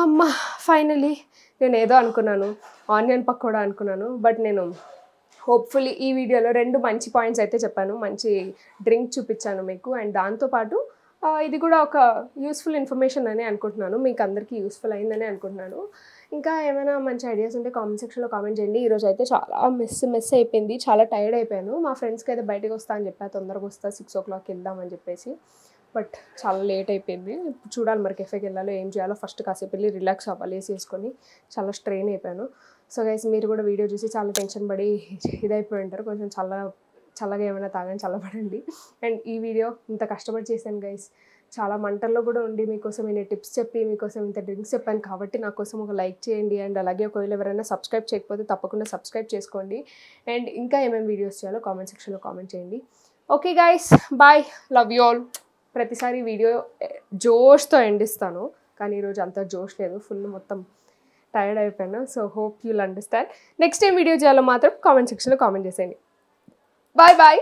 [SPEAKER 1] అమ్మ ఫైనలీ నేను ఏదో అనుకున్నాను, ఆనియన్ పకోడా అనుకున్నాను, బట్ నేను హోప్ఫుల్లీ ఈ వీడియోలో 2 మంచి పాయింట్స్ అయితే చెప్పాను. మంచి డ్రింక్ చూపించాను మీకు, అండ్ దాంతోపాటు ఇది కూడా ఒక యూస్ఫుల్ ఇన్ఫర్మేషన్ అని అనుకుంటున్నాను, మీకు అందరికీ యూస్ఫుల్ అయిందని అనుకుంటున్నాను. ఇంకా ఏమైనా మంచి ఐడియాస్ ఉంటే కామెంట్ సెక్షన్లో కామెంట్ చేయండి. ఈరోజు అయితే చాలా మెస్ అయిపోయింది, చాలా టైర్డ్ అయిపోయాను. మా ఫ్రెండ్స్కి అయితే బయటకు వస్తా అని చెప్పా, తొందరగా వస్తా 6 o'clock వెళ్దామని చెప్పేసి, బట్ చాలా లేట్ అయిపోయింది. చూడాలి మరి కెఫేకి వెళ్ళాలో ఏం చేయాలో. ఫస్ట్ కాసేపు వెళ్ళి రిలాక్స్ అవ్వాలి, వేసేసుకొని చాలా స్ట్రెయిన్ అయిపోయాను. సో గైస్ మీరు కూడా వీడియో చూసి చాలా టెన్షన్ పడి ఇదైపోయి ఉంటారు, కొంచెం చల్లగా ఏమైనా తాగని చల్లబడండి. అండ్ ఈ వీడియో ఇంత కష్టపడి చేశాను గైస్, చాలా మంటల్లో కూడా ఉండి మీకోసం ఇన్ని టిప్స్ చెప్పి మీకోసం ఇంత డ్రింక్స్ చెప్పాను కాబట్టి నా కోసం ఒక లైక్ చేయండి. అండ్ అలాగే ఒకవేళ ఎవరైనా సబ్స్క్రైబ్ చేయకపోతే తప్పకుండా సబ్స్క్రైబ్ చేసుకోండి. అండ్ ఇంకా ఏమేమి వీడియోస్ చేయాలో కామెంట్ సెక్షన్లో కామెంట్ చేయండి. Okay guys, bye, love you all. ప్రతిసారి వీడియో జోష్తో ఎండిస్తాను, కానీ ఈరోజు అంత జోష్ లేదు, ఫుల్ మొత్తం టైర్డ్ అయిపోయాను. So hope you'll understand. Next time video చేయాలో మాత్రం కామెంట్ సెక్షన్లో కామెంట్ చేసేయండి. Bye bye.